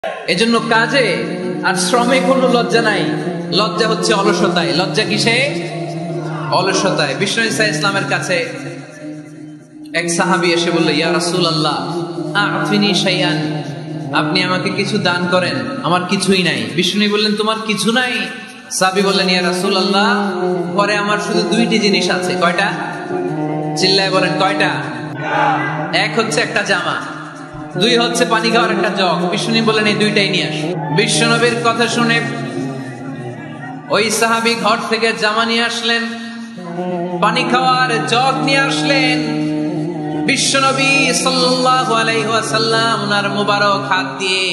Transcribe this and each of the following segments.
এজন্য কাজে আর শ্রমে কোনো লজ্জা নাই, লজ্জা হচ্ছে অলসতায়। লজ্জা কিসে? অলসতায়। বিষ্ণু ঈসা ইসলামের কাছে এক সাহাবী এসে বলল, ইয়া রাসূলুল্লাহ আ'তিনি শাইআন, আপনি আমাকে কিছু দান করেন, আমার কিছুই নাই। বিষ্ণু বললেন, তোমার কিছু নাই? সাহাবী বললেন, ইয়া রাসূলুল্লাহ পরে আমার শুধু দুইটি জিনিস আছে। কয়টা? চিল্লায় বলেন কয়টা? এক হচ্ছে একটা জামা, দুই হচ্ছে পানি খাওয়ার একটা জগ। বিষ্ণু বললেন, এই দুইটাই নিয়ে আস। বিশ্বনবীর কথা শুনে ওই সাহাবী ঘর থেকে জামা নিয়ে আসলেন, পানি খাওয়ার জগ নিয়ে আসলেন। বিশ্বনবী সাল্লাল্লাহু আলাইহি ওয়াসাল্লাম ওনার মুবারক হাত দিয়ে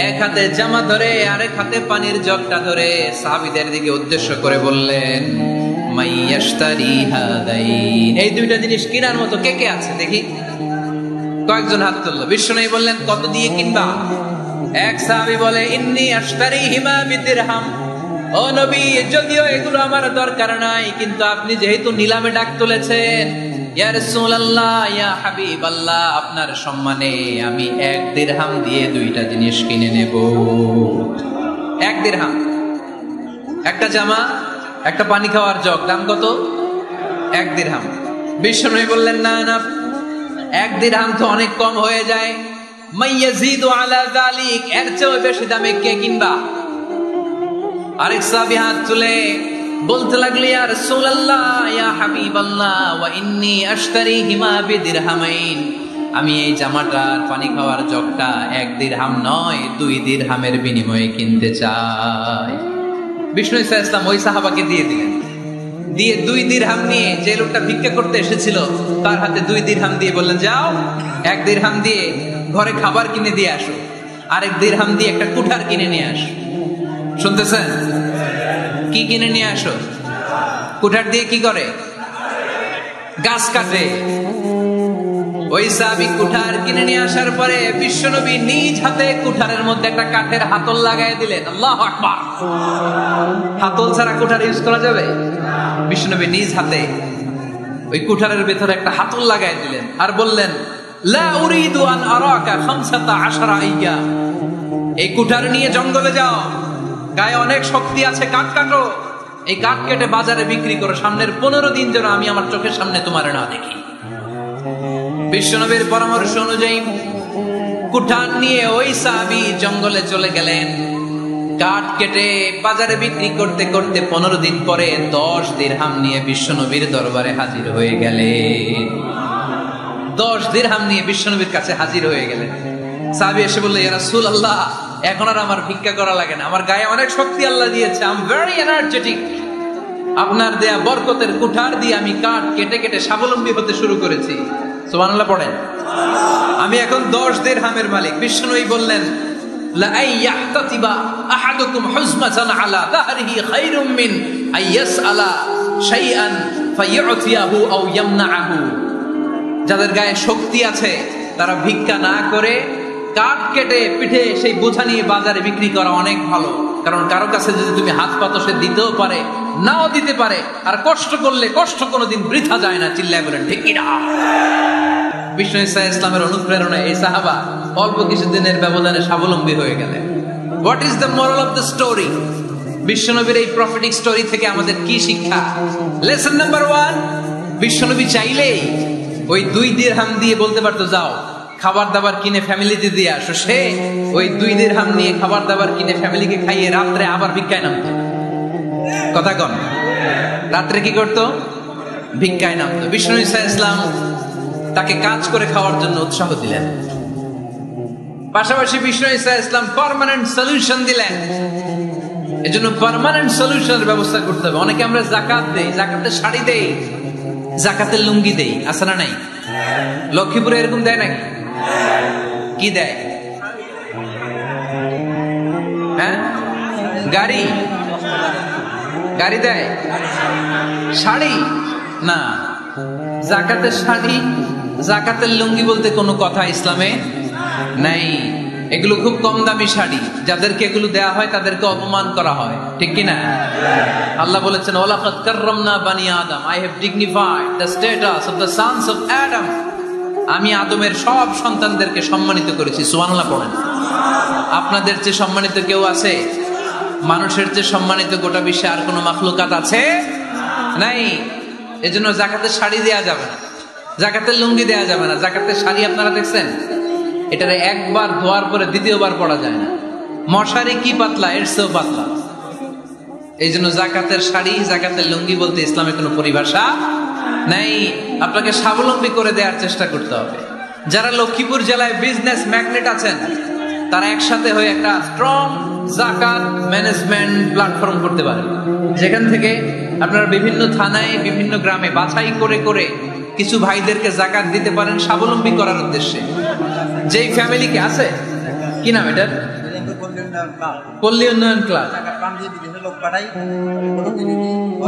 এক হাতে জামা ধরে আরেক হাতে পানির জগটা ধরে সাহাবীদের দিকে উদ্দেশ্য করে বললেন, মাইয়াশতারি হাদাইন, এই দুইটা জিনিস কেনার মতো কে কে আছে দেখি? কয়েকজন হাত তুললো। বিশ্বনবী বললেন, কত দিয়ে কিনবা? এক সাহাবী বলে, ইন্নী আশতারিহিমা বিদিরহাম, ও নবী যদিও এগুলো আমার দরকার নাই, কিন্তু আপনি যেহেতু নিলামে ডাক তুলেছেন, ইয়া রাসূলুল্লাহ ইয়া হাবিবাল্লাহ, আপনার সম্মানে আমি 1 দিরহাম দিয়ে দুইটা জিনিস কিনে নেব। 1 দিরহাম, একটা জামা, একটা পানি খাওয়ার জগ, দাম কত? 1 দিরহাম। বিশ্বনবী বললেন, না না, 1 দিরহাম তো অনেক কম হয়ে যায়, মাইয়াজিদু আলা যালিক, এর চেয়ে বেশি দামে কে কিনবা? আরেক সাহাবী হাত তুলে বলতে লাগলো, ইয়া রাসূলুল্লাহ ইয়া হাবিবাল্লাহ ওয়া ইন্নী আশতারিহিমা বিদিরহামাইন, আমি এই জামাটার পানি খাওয়ার জগটা 1 দিরহাম নয় 2 দিরহামের বিনিময়ে কিনতে চাই। বিষ্ণু ঈসা ইসলাম ওই সাহাবাকে দিয়ে দিলেন। দিয়ে 2 দিরহাম নিয়ে যে লোকটা ভিক্ষা করতে এসেছিল তার হাতে 2 দিরহাম দিয়ে বললেন, যাও 1 দিরহাম দিয়ে ঘরে খাবার কিনে দিয়ে আসো, আর 1 দিরহাম দিয়ে একটা কুঠার কিনে নিয়ে আসো। শুনতেছেন? কি কিনে নিয়ে আসো? কুঠার দিয়ে কি করে? গাছ কাটে। ওই সাহাবী কুঠার কিনে নিয়ে আসার পরে বিশ্বনবী নিজ হাতে কুঠারের মধ্যে একটা কাঠের হাতল লাগাই দিলেন। আল্লাহু আকবার। হাতল ছাড়া কুঠার ইউজ করা যাবে? বিশ্বনবী নিজ হাতে ওই কুঠারের ভেতরে একটা হাতল লাগাই দিলেন আর বললেন, লা উরিদু আন আরাকা 15 আইয়া, এই কুঠার নিয়ে জঙ্গলে যাও, গায়ে অনেক শক্তি আছে, কাঠ কাটো, এই কাঠ কেটে বাজারে বিক্রি করো, সামনের 15 দিন যেন আমি আমার চোখের সামনে তোমার না দেখি। বিশ্বনবীর পরামর্শ অনুযায়ী কুঠার নিয়ে ওই সাহাবী জঙ্গলে চলে গেলেন। কাঠ কেটে বাজারে বিক্রি করতে করতে 15 দিন পরে 10 দিরহাম নিয়ে বিশ্বনবীর দরবারে হাজির হয়ে গেলেন। 10 দিরহাম নিয়ে বিশ্বনবীর কাছে হাজির হয়ে গেলেন। সাহাবী এসে বলল, ইয়া রাসূলুল্লাহ এখন আর আমার ভিক্ষা করা লাগে না, আমার গায়ে অনেক শক্তি আল্লাহ দিয়েছে, আই এম ভেরি এনার্জেটিক, আপনার দেয়া বরকতের কুঠার দিয়ে আমি কাঠ কেটে কেটে স্বাবলম্বী হতে শুরু করেছি। সুবহানাল্লাহ পড়েন। আমি এখন 10 দিরহামের মালিক। বিষ্ণুই বললেন, লা আইয়াহতাতিবা আহাদুকুম হুজমাতান আলা যাহরিহি খায়রুম মিন আইয়াসআলা শাইআন ফায়ুতিয়াহু আও ইয়ামনাহু, যাদের গায়ে শক্তি আছে তারা ভিক্ষা না করে কাঠ কেটে পিঠে সেই বোঝা নিয়ে বাজারে বিক্রি করা অনেক ভালো। কারণ কারো কাছে যদি তুমি হাত পাতো, সে দিতেও পারে নাও দিতে পারে, আর কষ্ট করলে কষ্ট কোনোদিন বৃথা যায় না। চিল্লায় বলেন ঠিক কিনা? বিষ্ণু ঈসা ইসলামের অনুপ্রেরণায় এই সাহাবা অল্প কিছুদিনের ব্যবধানে স্বাবলম্বী হয়ে গেলেন। What is the moral of the story? বিশ্বনবীর এই প্রফেটিক স্টোরি থেকে আমাদের কি শিক্ষা? লেসন নাম্বার 1, বিশ্বনবী চাইলেই ওই 2 দিরহাম দিয়ে বলতে পারতো, যাও খাবার দাবার কিনে ফ্যামিলিতে দিয়ে আসো। সে ওই 2 দিরহাম নিয়ে খাবার দাবার কিনে ফ্যামিলিকে খাইয়ে রাত্রে আবার ভিক্ষায় নামতো। কথা কন, রাত্রে কি করতো? ভিক্ষায় নামতো। বিষ্ণু ঈসা ইসলাম তাকে কাজ করে খাওয়ার জন্য উৎসাহ দিলেন। পাশাপাশি বিষ্ণু ঈসা ইসলাম পার্মানেন্ট সলিউশন দিলেন। এজন্য পার্মানেন্ট সলিউশনের ব্যবস্থা করতে হবে। অনেকে আমরা যাকাত দেই, যাকাতের শাড়ি দেই, যাকাতের লুঙ্গি দেই, আছে না নাই? লক্ষ্মীপুরে এরকম দেয় নাকি? কি দেয়? হ্যাঁ, গাড়ি গাড়ি দেয়, শাড়ি না। যাকাতের শাড়ি, যাকাতের লুঙ্গি বলতে কোনো কথা ইসলামে নাই। এগুলো খুব কম দামি শাড়ি, যাদেরকে এগুলো দেয়া হয় তাদেরকে অপমান করা হয়, ঠিক কিনা? আল্লাহ বলেছেন, ওয়ালাকাদ কাররামনা বানি আদম, I have dignified the status of the sons of Adam. আমি আদমের সব সন্তানদেরকে সম্মানিত করেছি, সুবহানাল্লাহ পড়েন। আপনাদের চেয়ে সম্মানিত কেউ আছে? মানুষের চেয়ে সম্মানিত গোটা বিশ্বে আর কোনো মাখলুকাত আছে? নাই। এজন্য যাকাতের শাড়ি দেয়া যাবে না, যাকাতের লুঙ্গি দেয়া যাবে না। যাকাতের শাড়ি আপনারা দেখছেন, এটারে একবার ধোয়ার পরে দ্বিতীয়বার পরা যায় না। মশারি কি পাতলা, এর চেয়েও পাতলা। এই জন্য জাকাতের শাড়ি, জাকাতের লুঙ্গি বলতে ইসলামে কোনো পরিভাষা নাই। আপনাকে স্বাবলম্বী করে দেওয়ার চেষ্টা করতে হবে। যারা লক্ষ্মীপুর জেলায় বিজনেস ম্যাগনেট আছেন, তারা একসাথে হয়ে একটা স্ট্রং জাকাত ম্যানেজমেন্ট প্ল্যাটফর্ম করতে পারেন, যেখান থেকে আপনারা বিভিন্ন থানায়, বিভিন্ন গ্রামে বাছাই করে করে কিছু ভাইদেরকে জাকাত দিতে পারেন স্বাবলম্বী করার উদ্দেশ্যে। যেই ফ্যামিলিকে আছে, কি নাম এটার, পল্লী উন্নয়ন ক্লাব,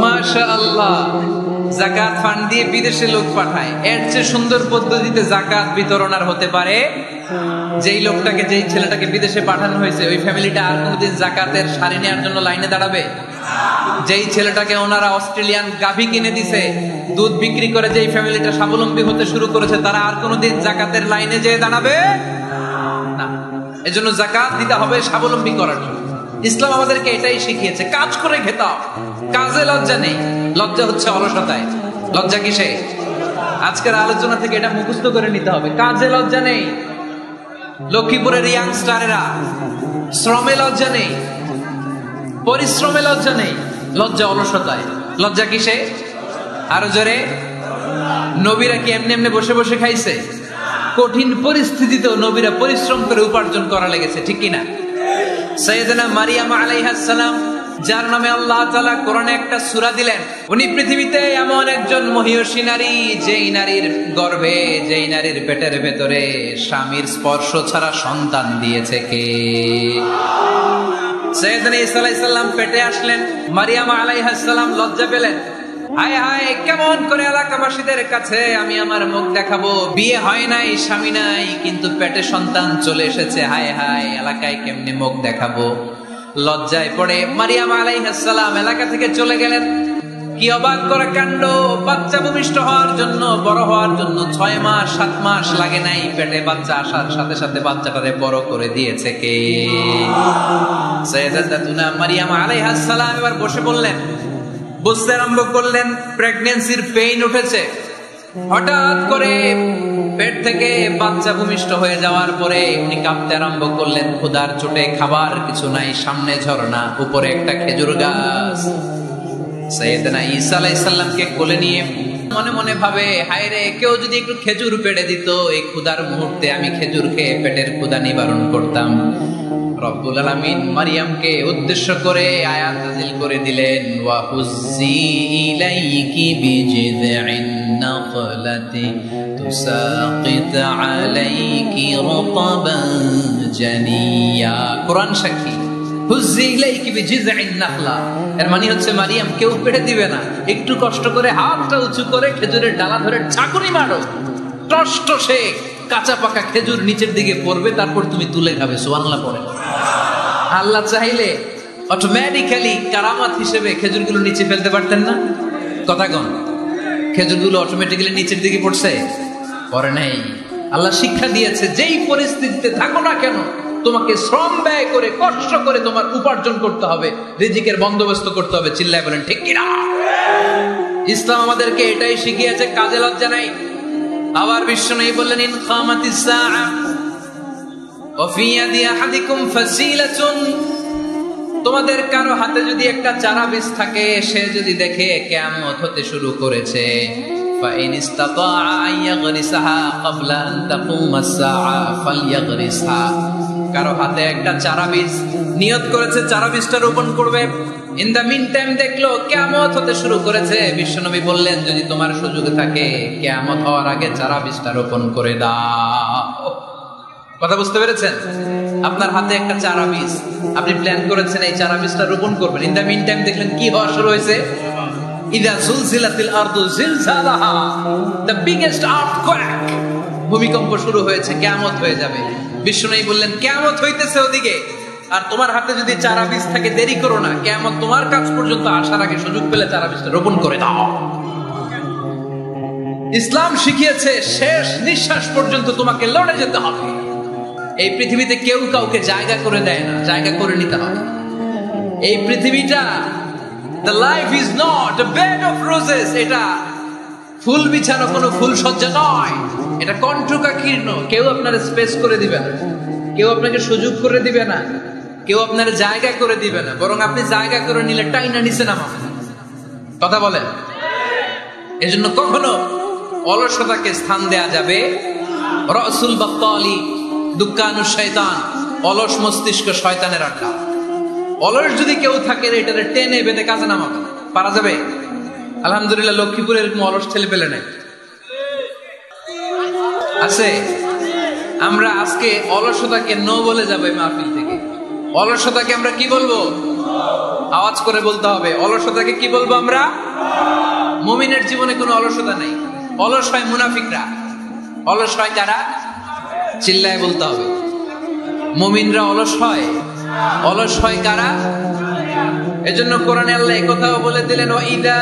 মাশাআল্লাহ, জাকাত ফান্ড দিয়ে বিদেশে লোক পাঠায়। এর চেয়ে সুন্দর পদ্ধতিতে জাকাত বিতরণ আর হতে পারে? যেই লোকটাকে, যেই ছেলেটাকে বিদেশে পাঠানো হয়েছে, ওই ফ্যামিলিটা আর কোনোদিন জাকাতের শাড়ি নেওয়ার জন্য লাইনে দাঁড়াবে? যেই ছেলেটাকে ওনারা অস্ট্রেলিয়ান গাভী কিনে দিছে, দুধ বিক্রি করে যেই ফ্যামিলিটা স্বাবলম্বী হতে শুরু করেছে, তারা আর কোনোদিন জাকাতের লাইনে যেয়ে দাঁড়াবে না। এজন্য জাকাত দিতে হবে স্বাবলম্বী করার জন্য। ইসলাম আমাদেরকে এটাই শিখিয়েছে, কাজ করে খেতাও। কাজে লজ্জা নেই, লজ্জা হচ্ছে অলসতায়। লজ্জা কিসে? আজকের আলোচনা থেকে এটা মুখস্থ করে নিতে হবে, কাজে লজ্জা নেই। লক্ষ্মীপুরের ইয়াংস্টারেরা শ্রমে লজ্জা নেই, পরিশ্রমে লজ্জা নেই, লজ্জা অলসতায়। লজ্জা কিসে? আরো জোরে। নবীরা কি এমনি এমনি বসে বসে খাইছে? কঠিন পরিস্থিতিতেও নবীরা পরিশ্রম করে উপার্জন করা লেগেছে, ঠিক কিনা? সাইয়েদনা মারিয়াম আলাইহিস সালাম, যার নামে আল্লাহ তাআলা কোরআনে একটা সূরা দিলেন, উনি পৃথিবীতে এমন একজন মহিয়সী নারী, যেই নারীর গর্ভে, যেই নারীর পেটের ভেতরে স্বামীর স্পর্শ ছাড়া সন্তান দিয়েছে কে? সাইয়েদনা ঈসা আলাইহিস সালাম পেটে আসলেন, মারিয়াম আলাইহিস সালাম লজ্জা পেলেন। হায় হায়, কেমন করে এলাকাবাসীদের কাছে আমি আমার মুখ দেখাবো? বিয়ে হয় নাই, স্বামী নাই, কিন্তু পেটে সন্তান চলে এসেছে। হায় হায়, এলাকায় কেমনে মুখ দেখাবো? লজ্জায় পড়ে মারিয়াম আলাইহিস সালাম এলাকা থেকে চলে গেলেন। কি অবাক করা কাণ্ড! বাচ্চা ভূমিষ্ঠ হওয়ার জন্য, বড় হওয়ার জন্য 6 মাস 7 মাস লাগে নাই, পেটে বাচ্চা আসার সাথে সাথে বাচ্চাটারে বড় করে দিয়েছে কে? সাইয়েদাতুনা মারিয়াম আলাইহিস সালাম এবার বসে বললেন, বুঝতে আরম্ভ করলেন প্রেগন্যান্সির পেইন উঠেছে। হঠাৎ করে পেট থেকে বাচ্চা ভূমিষ্ঠ হয়ে যাওয়ার পরে উনি কাঁপতে আরম্ভ করলেন। ক্ষুধার চোটে খাবার কিছু নাই, সামনে ঝর্ণা, উপরে একটা খেজুর গাছ। সাইয়েদনা ঈসা আলাইহিস সালামকে কোলে নিয়ে মনে মনে ভাবে, হায় রে, কেউ যদি একটু খেজুর পেড়ে দিত, এই ক্ষুধার মুহূর্তে আমি খেজুর খেয়ে পেটের ক্ষুধা নিবারণ করতাম। রব্বুল আলামিন মারিয়ামকে উদ্দেশ্য করে আয়াত নাযিল করে দিলেন, ওয়া হুজ্জি ইলাইকি বিজিযিন নাখলাতি তুসাকিত আলাইকি রাতাবান জানিয়া। কোরআন সাক্ষী, হুজ্জি ইলাইকি বিজিযিন নাখলা, এর মানে হচ্ছে মারিয়াম, কেউ পেড়ে দিবে না, একটু কষ্ট করে হাতটা উঁচু করে খেজুরের ডালা ধরে ঝাঁকুনি মারো, টসটসে কাঁচা পাকা খেজুর নিচের দিকে পড়বে, তারপর তুমি তুলে খাবে। সুবহানাল্লাহ পড়ে। আল্লাহ চাইলে অটোমেটিক্যালি কারামাত হিসেবে খেজুরগুলো নিচে ফেলতে পারতেন না? কথা কন, খেজুরগুলো অটোমেটিক্যালি নিচের দিকে পড়ছে? পড়ে নাই। আল্লাহ শিক্ষা দিয়েছে, যেই পরিস্থিতিতে থাকো না কেন, তোমাকে শ্রম ব্যয় করে, কষ্ট করে তোমার উপার্জন করতে হবে, রিজিকের বন্দোবস্ত করতে হবে। চিল্লায় বলেন ঠিক কিনা? ইসলাম আমাদেরকে এটাই শিখিয়েছে, কাজে লজ্জা নাই। আবার বিশ্বনবী বললেন, ইন কামাতিস সাআ ওয়া ফি ইয়াদি আহাদিকুম ফাসিলাতুন, তোমাদের কারো হাতে যদি একটা চারা বীজ থাকে, সে যদি দেখে কিয়ামত হতে শুরু করেছে, ফা ইন ইসতাতাআ আন ইয়াগরিসাহা ক্বাবলা আন তাকুমাস সাআ ফালইয়াগরিসহা, কারো হাতে একটা চারা বীজ নিয়ত করেছে, চারা বীজটা রোপণ করবে, ইন দা মিন টাইম দেখলো কিয়ামত হতে শুরু করেছে, বিশ্বনবী বললেন, যদি তোমার সুযোগ থাকে কিয়ামত হওয়ার আগে চারা বীজটা রোপণ করে দাও। কথা বুঝতে পেরেছেন? আপনার হাতে একটা চারা বীজ, আপনি প্ল্যান করেছেন এই চারা বীজটা রোপণ করবেন, ইন দা মিন টাইম দেখলেন কি হওয়া শুরু হয়েছে? ইদা জুলজিলাতিল আরদু জিলজালাহা, দ্য বিগেস্ট আর্থকোয়েক, ভূমিকম্প শুরু হয়েছে, কিয়ামত হয়ে যাবে। বিশ্বনবী বললেন, কিয়ামত হইতেছে ওদিকে, আর তোমার হাতে যদি চারা বীজ থাকে, দেরি করো না, কিয়ামত তোমার কাছ পর্যন্ত আসার আগে সুযোগ পেলে চারা বীজটা রোপণ করে দাও। ইসলাম শিখিয়েছে শেষ নিঃশ্বাস পর্যন্ত তোমাকে লড়ে যেতে হবে। এই পৃথিবীতে কেউ কাউকে জায়গা করে দেয় না, জায়গা করে নিতে হবে। এই পৃথিবীটা the life is not a bed of roses, এটা ফুল বিছানো কোনো ফুল সজ্জা নয়, এটা কণ্ঠকাকীর্ণ। কেউ আপনার স্পেস করে দিবে না, কেউ আপনাকে সুযোগ করে দিবে না, কেউ আপনার জায়গা করে দিবে না, বরং আপনি জায়গা করে নিলে টাইনা নিচে নামাবেন। কথা বলেন। এজন্য কখনো অলসতাকে স্থান দেয়া যাবে। রাসূল বাত্তালি দুক্কানু শয়তান, অলস মস্তিষ্ক শয়তানের আড্ডা। অলস যদি কেউ থাকে এটারে টেনে বেঁধে কাজে নামাবে, পারা যাবে? আলহামদুলিল্লাহ লক্ষ্মীপুরে এরকম অলস ছেলে পেলে নাই আছে। আমরা আজকে অলসতাকে নো বলে যাবো এই মাহফিল থেকে। অলসতাকে আমরা কি বলবো? আওয়াজ করে বলতে হবে। অলসতাকে কি বলবো আমরা? মুমিনের জীবনে কোনো অলসতা নাই। অলস হয় মুনাফিকরা। অলস হয় কারা? চিল্লায় বলতে হবে। মুমিনরা অলস হয়। অলস হয় কারা? এজন্য কোরআনে আল্লাহ এই কথাও বলে দিলেন, ওয়াইদা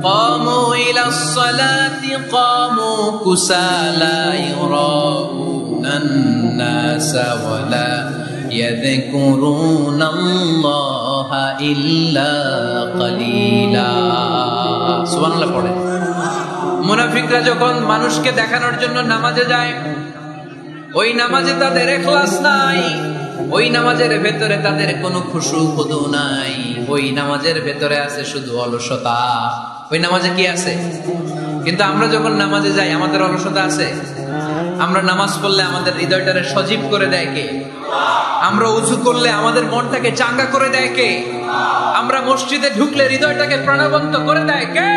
কামু ইলাস সালাতি কামু কুসালা ইউরাউনান নাসা ওয়ালা ইয়াযকুরুনাল্লাহা ইল্লা কালিলা। সুবহানাল্লাহ পড়ে। মুনাফিকরা যখন মানুষকে দেখানোর জন্য নামাজে যায়, ওই নামাজে তাদের ইখলাস নাই, ওই নামাজের ভেতরে তাদের কোনো খুশু খুদু নাই, ওই নামাজের ভেতরে আছে শুধু অলসতা। ওই নামাজে কি আছে? কিন্তু আমরা যখন নামাজে যাই আমাদের অলসতা আছে? আমরা নামাজ পড়লে আমাদের হৃদয়টারে সজীব করে দেয় কে? আমরা উযু করলে আমাদের মনটাকে চাঙ্গা করে দেয় কে? আমরা মসজিদে ঢুকলে হৃদয়টাকে প্রাণবন্ত করে দেয় কে?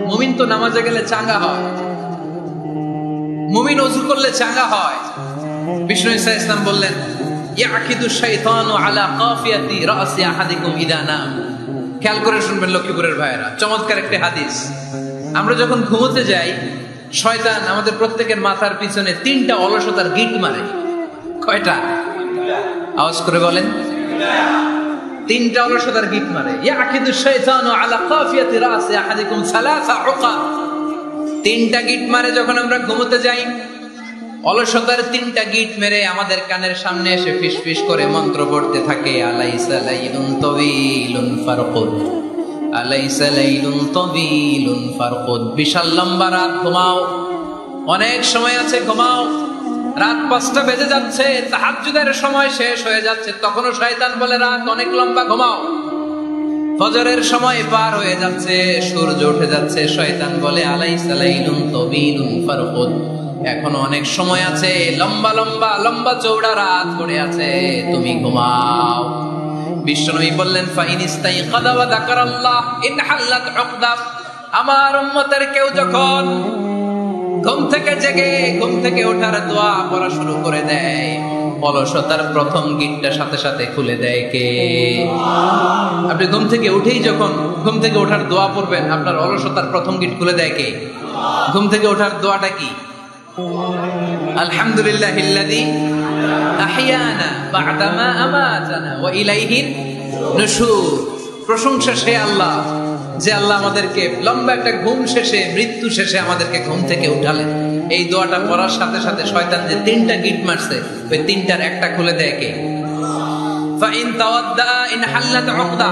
মুমিন তো নামাজে গেলে চাঙ্গা হয়, মুমিন ওযু করলে চাঙ্গা হয়। বিষ্ণু ঈসা ইসলাম বললেন, ইয়াকিদু শাইতানু আলা কাফিয়াতি রাসি আহাদিকুম ইদা নাম। খেয়াল করে শুনবেন লক্ষ্মীপুরের ভাইয়েরা, চমৎকার একটা হাদিস। আমরা যখন ঘুমোতে যাই, শয়তান আমাদের প্রত্যেকের মাথার পিছনে 3টা অলসতার গিট মারে। কয়টা? আওয়াজ করে বলেন। 3টা অলসতার গিট মারে। ইয়াকিদু শাইতানু আলা কাফিয়াতি রাসি আহাদিকুম সালাসা উকা। 3টা গিট মারে যখন আমরা ঘুমোতে যাই। অলসতার 3টা গিট মেরে আমাদের কানের সামনে এসে ফিসফিস করে মন্ত্র পড়তে থাকে, আলাইসা লাইলুন তাওয়িলুন ফারকুদ, আলাইসা লাইলুন তাওয়িলুন ফারকুদ। বিশাল লম্বা রাত, ঘুমাও। অনেক সময় আছে, ঘুমাও। রাত 5টা বেজে যাচ্ছে, তাহাজ্জুদের সময় শেষ হয়ে যাচ্ছে, তখনও শয়তান বলে রাত অনেক লম্বা, ঘুমাও। ফজরের সময় পার হয়ে যাচ্ছে, সূর্য উঠে যাচ্ছে, শয়তান বলে আলাইসা লাইলুন তাওয়িলুন ফারকুদ, এখনো অনেক সময় আছে, লম্বা লম্বা লম্বা চৌড়া রাত পড়ে আছে, তুমি ঘুমাও। বিশ্বনবী বললেন, ফাইনিস্তাইকাযা ওয়া যাকারাল্লাহ ইনহাল্লাত উকদা। আমার উম্মতের কেউ যখন ঘুম থেকে জেগে ঘুম থেকে ওঠার দোয়া পড়া শুরু করে দেয়, অলসতার প্রথম গিটটা সাথে সাথে খুলে দেয় কে? আপনি ঘুম থেকে উঠেই যখন ঘুম থেকে ওঠার দোয়া পড়বেন, আপনার অলসতার প্রথম গিট খুলে দেয় কে? ঘুম থেকে ওঠার দোয়াটা কি? আলহামদুলিল্লাহিল্লাযী আহইয়ানা বা'দা মা আমাতানা ওয়া ইলাইহিন নুশুর। প্রশংসা সে আল্লাহ, যে আল্লাহ আমাদেরকে লম্বা একটা ঘুম শেষে, মৃত্যু শেষে আমাদেরকে ঘুম থেকে উঠালেন। এই দোয়াটা পড়ার সাথে সাথে শয়তান যে 3টা গিট মারছে, ওই 3টার একটা খুলে দেয় কে? ফাইন তাওয়াদ্দা ইনহাল্লাত উকদা।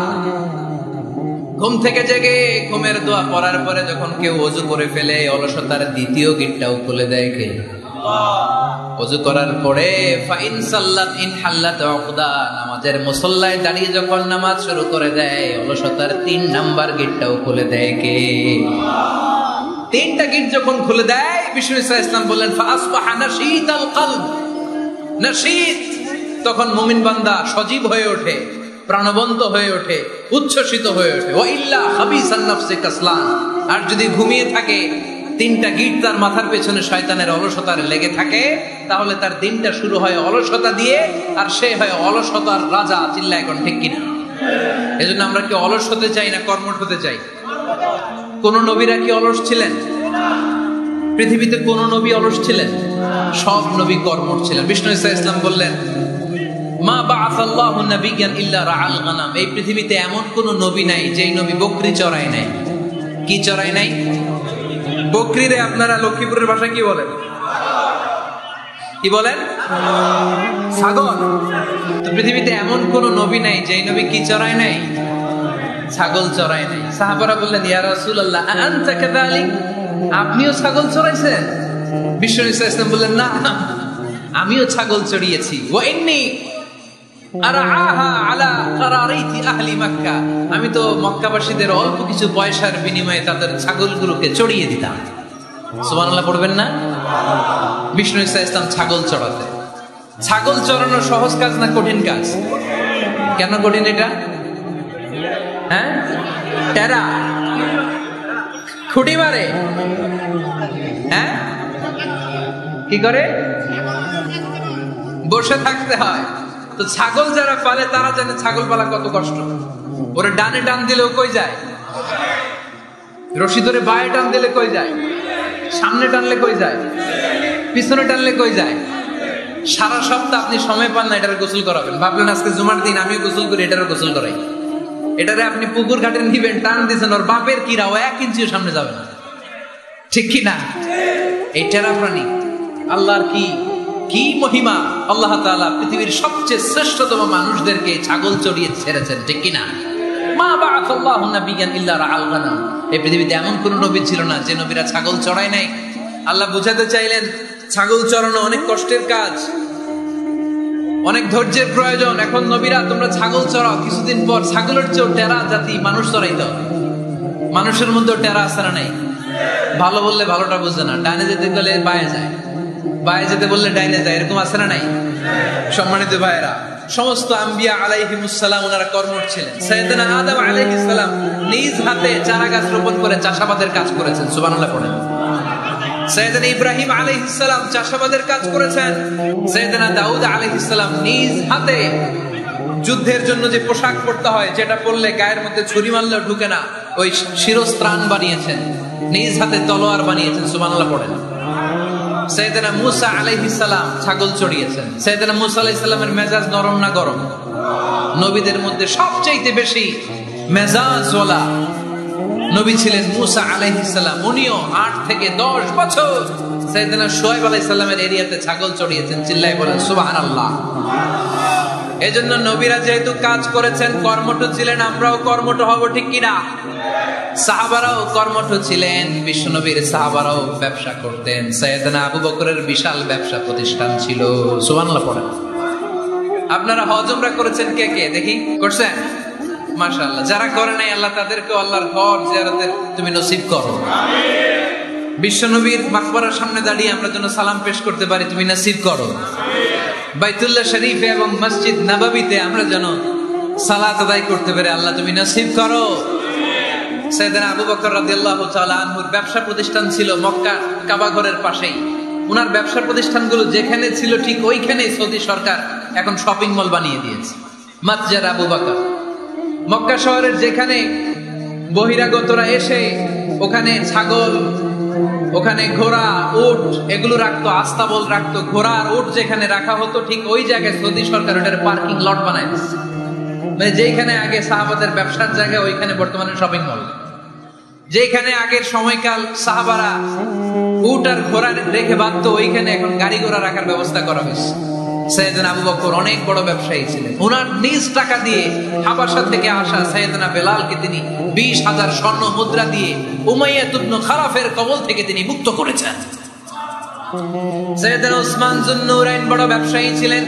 ঘুম থেকে জেগে ঘুমের দোয়া পড়ার পরে যখন কেউ ওযু করে ফেলে, অলসতার দ্বিতীয় গিটটাও খুলে দেয় কে? ওযু করার পরে ফাইন সাল্লাত ইনহাল্লাত উকদা, নামাজের মুসল্লায় দাঁড়িয়ে যখন নামাজ শুরু করে দেয়, অলসতার 3 নাম্বার গিটটাও খুলে দেয় কে? 3টা গিট যখন খুলে দেয়, বিষ্ণু ঈসা ইসলাম বললেন, ফাসবাহা নাশীতাল কলব। নাশীত, তখন মুমিন বান্দা সজীব হয়ে ওঠে, প্রাণবন্ত হয়ে ওঠে, উচ্ছ্বসিত হয়ে ওঠে। ওয়া ইল্লা খাবিসান নাফসি কাসলান। আর যদি ঘুমিয়ে থাকে, 3টা গিট তার মাথার পেছনে শয়তানের অলসতার লেগে থাকে, তাহলে তার দিনটা শুরু হয় অলসতা দিয়ে, আর সে হয় অলসতার রাজা। চিল্লায় এখন ঠিক কিনা? এজন্য আমরা কি অলস হতে চাই না কর্মঠ হতে চাই? কোন নবীরা কি অলস ছিলেন? পৃথিবীতে কোন নবী অলস ছিলেন? সব নবী কর্মঠ ছিলেন। বিষ্ণু ঈসা ইসলাম বললেন, মা বাআসাল্লাহু নাবিয়্যান ইল্লা রাআল গানাম। এই পৃথিবীতে এমন কোন নবী নাই যেই নবী বকরি চড়ায় নাই। কি চড়ায় নাই? বকরিরে আপনারা লক্ষ্মীপুরের ভাষায় কি বলেন? কি বলেন? ছাগল। তো পৃথিবীতে এমন কোন নবী নাই যেই নবী কি চড়ায় নাই? ছাগল চড়ায় নাই। সাহাবারা বললেন, ইয়া রাসূলুল্লাহ আনতা কাযালিক, আপনিও ছাগল চড়াইছেন? বিশ্বনবী সাল্লাল্লাহু আলাইহি ওয়াসাল্লাম বললেন, না, আমিও ছাগল চড়িয়েছি। ওয়া ইন্নী আরআহা আলা কারারিতি আহলি মক্কা, আমি তো মক্কাবাসীদের অল্প কিছু পয়সার বিনিময়ে তাদের ছাগলগুলোকে চড়িয়ে দিতাম। সুবহানাল্লাহ পড়বেন না? বিষ্ণু ঈসা ইসলাম ছাগল চড়াতে। ছাগল চড়ানো সহজ কাজ না কঠিন কাজ? কেন কঠিন এটা? হ্যাঁ, টেরা খুঁটি মারে। হ্যাঁ, কি করে? বসে থাকতে হয়। তো ছাগল যারা পালে তারা জানে ছাগল পালা কত কষ্ট। ওরে ডানে টান দিলেও কই যায়, রশি ধরে বায়ে টান দিলে কই যায়, সামনে টানলে কই যায়, পিছনে টানলে কই যায়। সারা সপ্তাহ আপনি সময় পান না এটার গোসল করাবেন। ভাবলেন আজকে জুমার দিন আমিও গোসল করি, এটারও গোসল করাই। এটারে আপনি পুকুর ঘাটে নিবেন, টান দিয়েছেন, ওর বাপের কিরা ও 1 ইঞ্চিও সামনে যাবে না। ঠিক কি না? এই টেরা প্রাণী আল্লাহর কি কি মহিমা। আল্লাহ তাআলা পৃথিবীর সবচেয়ে শ্রেষ্ঠতম মানুষদেরকে ছাগল চড়িয়ে ছেড়েছেন। ঠিক কি না? মা বাআসাল্লাহু নাবিয়ান ইল্লা রাআল গানাম, এই পৃথিবীতে এমন কোন নবী ছিল না যে নবীরা ছাগল চড়ায় নাই। আল্লাহ বুঝাতে চাইলেন ছাগল চড়ানো অনেক কষ্টের কাজ, অনেক ধৈর্যের প্রয়োজন। এখন নবীরা তোমরা ছাগল চড়াও, কিছুদিন পর ছাগলের চেয়েও টেরা জাতি মানুষ চড়াইতে হবে। মানুষের মধ্যেও টেরা আছে না নাই? ভালো বললে ভালোটা বুঝে না, ডানে যেতে গেলে বায়ে যায়, বায়ে যেতে বললে ডাইনে যায়, এরকম আছে না নাই? সম্মানিত ভাইয়েরা, সমস্ত আম্বিয়া আলাইহিমুস সালাম ওনারা কর্মঠ ছিলেন। সাইয়েদনা আদম আলাইহিস সালাম নিজ হাতে চারা গাছ রোপণ করে চাষাবাদের কাজ করেছেন। সুবহানাল্লাহ পড়েন। সাইয়েদনা ইব্রাহিম আলাইহিস সালাম চাষাবাদের কাজ করেছেন। সাইয়েদনা দাউদ আলাইহিস সালাম নিজ হাতে যুদ্ধের জন্য যে পোশাক পরতে হয়, যেটা পরলে গায়ের মধ্যে ছুরি মারলেও ঢুকে না, ওই শিরস্ত্রাণ বানিয়েছেন, নিজ হাতে তলোয়ার বানিয়েছেন। সুবহানাল্লাহ পড়েন। সাইয়েদনা মূসা আলাইহিস সালাম ছাগল চড়িয়েছেন। সাইয়েদনা মূসা আলাইহিস সালামের মেজাজ নরম না গরম? নবীদের মধ্যে সবচেয়ে বেশি মেজাজওয়ালা নবী ছিলেন মূসা আলাইহিস সালাম। উনিও 8 থেকে 10 বছর সাইয়েদনা শুআয়ব আলাইহিস সালামের এরিয়াতে ছাগল চড়িয়েছেন। চিল্লায় বলেন সুবহানাল্লাহ। এজন্য নবীরা যেহেতু কাজ করেছেন, কর্মঠ ছিলেন, আমরাও কর্মঠ হব। ঠিক কিনা? সাহাবারাও কর্মঠ ছিলেন। বিশ্বনবীর সাহাবারাও ব্যবসা করতেন। সাইয়েদনা আবু বকরের বিশাল ব্যবসা প্রতিষ্ঠান ছিল। সুবহানাল্লাহ পড়েন। আপনারা হজ উমরা করেছেন কে কে? দেখি করছেন? মাশাআল্লাহ। যারা করে নাই আল্লাহ তাদেরকে আল্লাহর ঘর জিয়ারতের তুমি নসিব করো। বিশ্বনবীর মাকবারার সামনে দাঁড়িয়ে আমরা যেন সালাম পেশ করতে পারি, তুমি নসিব করো। বাইতুল্লাহ শরীফে এবং মসজিদ নববীতে আমরা যেন সালাত আদায় করতে পারি, আল্লাহ তুমি নসিব করো। সাইয়েদনা আবু বকর রাদিয়াল্লাহু তাআলা আনহুর ব্যবসা প্রতিষ্ঠান ছিল মক্কা কাবা ঘরের পাশেই। উনার ব্যবসা প্রতিষ্ঠানগুলো যেখানে ছিল ঠিক ওইখানে সৌদি সরকার এখন শপিং মল বানিয়ে দিয়েছে। মাতজার আবু বকর। মক্কা শহরের যেখানে বহিরাগতরা এসে ওখানে ছাগল, ওখানে ঘোড়া, উট এগুলো রাখতো, আস্তাবল রাখতো, ঘোড়া আর উট যেখানে রাখা হতো ঠিক ওই জায়গায় সৌদি সরকার ওটার পার্কিং লট বানায় দিচ্ছে। মানে যেখানে আগে সাহাবাদের ব্যবসার জায়গা, ওইখানে বর্তমানে শপিং মল। যেখানে আগের সময়কাল সাহাবারা উট আর ঘোড়া রেখে বাঁধতো, ওইখানে এখন গাড়ি ঘোড়া রাখার ব্যবস্থা করা হয়েছে। সাইয়েদনা আবু বকর অনেক বড় ব্যবসায়ী ছিলেন। ওনার নিজ টাকা দিয়ে হাবাসা থেকে আসা সাইয়েদনা বেলালকে তিনি 20,000 স্বর্ণ মুদ্রা দিয়ে উমাইয়া ইবনে খালাফের কবল থেকে তিনি মুক্ত করেছেন। সাইয়েদনা উসমান যুন্নুরাইন বড় ব্যবসায়ী ছিলেন।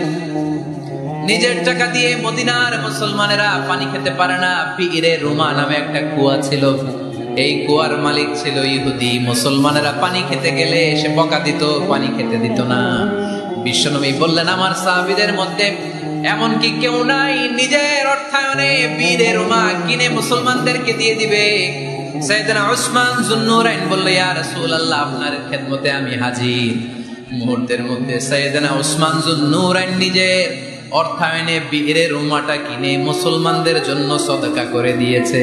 নিজের টাকা দিয়ে মদিনার মুসলমানেরা পানি খেতে পারে না, পীরে রুমা নামে একটা কুয়া ছিল, এই কুয়ার মালিক ছিল ইহুদি। মুসলমানেরা পানি খেতে গেলে এসে বকা দিত, পানি খেতে দিত না। বিশ্বনবী বললেন আমার সাহাবীদের মধ্যে এমন কি কেউ নাই নিজের অর্থায়নে পীরে রুমা কিনে মুসলমানদেরকে দিয়ে দিবে? সাইয়েদনা উসমান যুন্নুরাইন বলল ইয়া রাসূলুল্লাহ আপনার খেদমতে আমি হাজির। মুহূর্তের মধ্যে সাইয়েদনা উসমান যুন্নুরাইন নিজের অর্থায়নে পীরে রুমাটা কিনে মুসলমানদের জন্য সদকা করে দিয়েছে।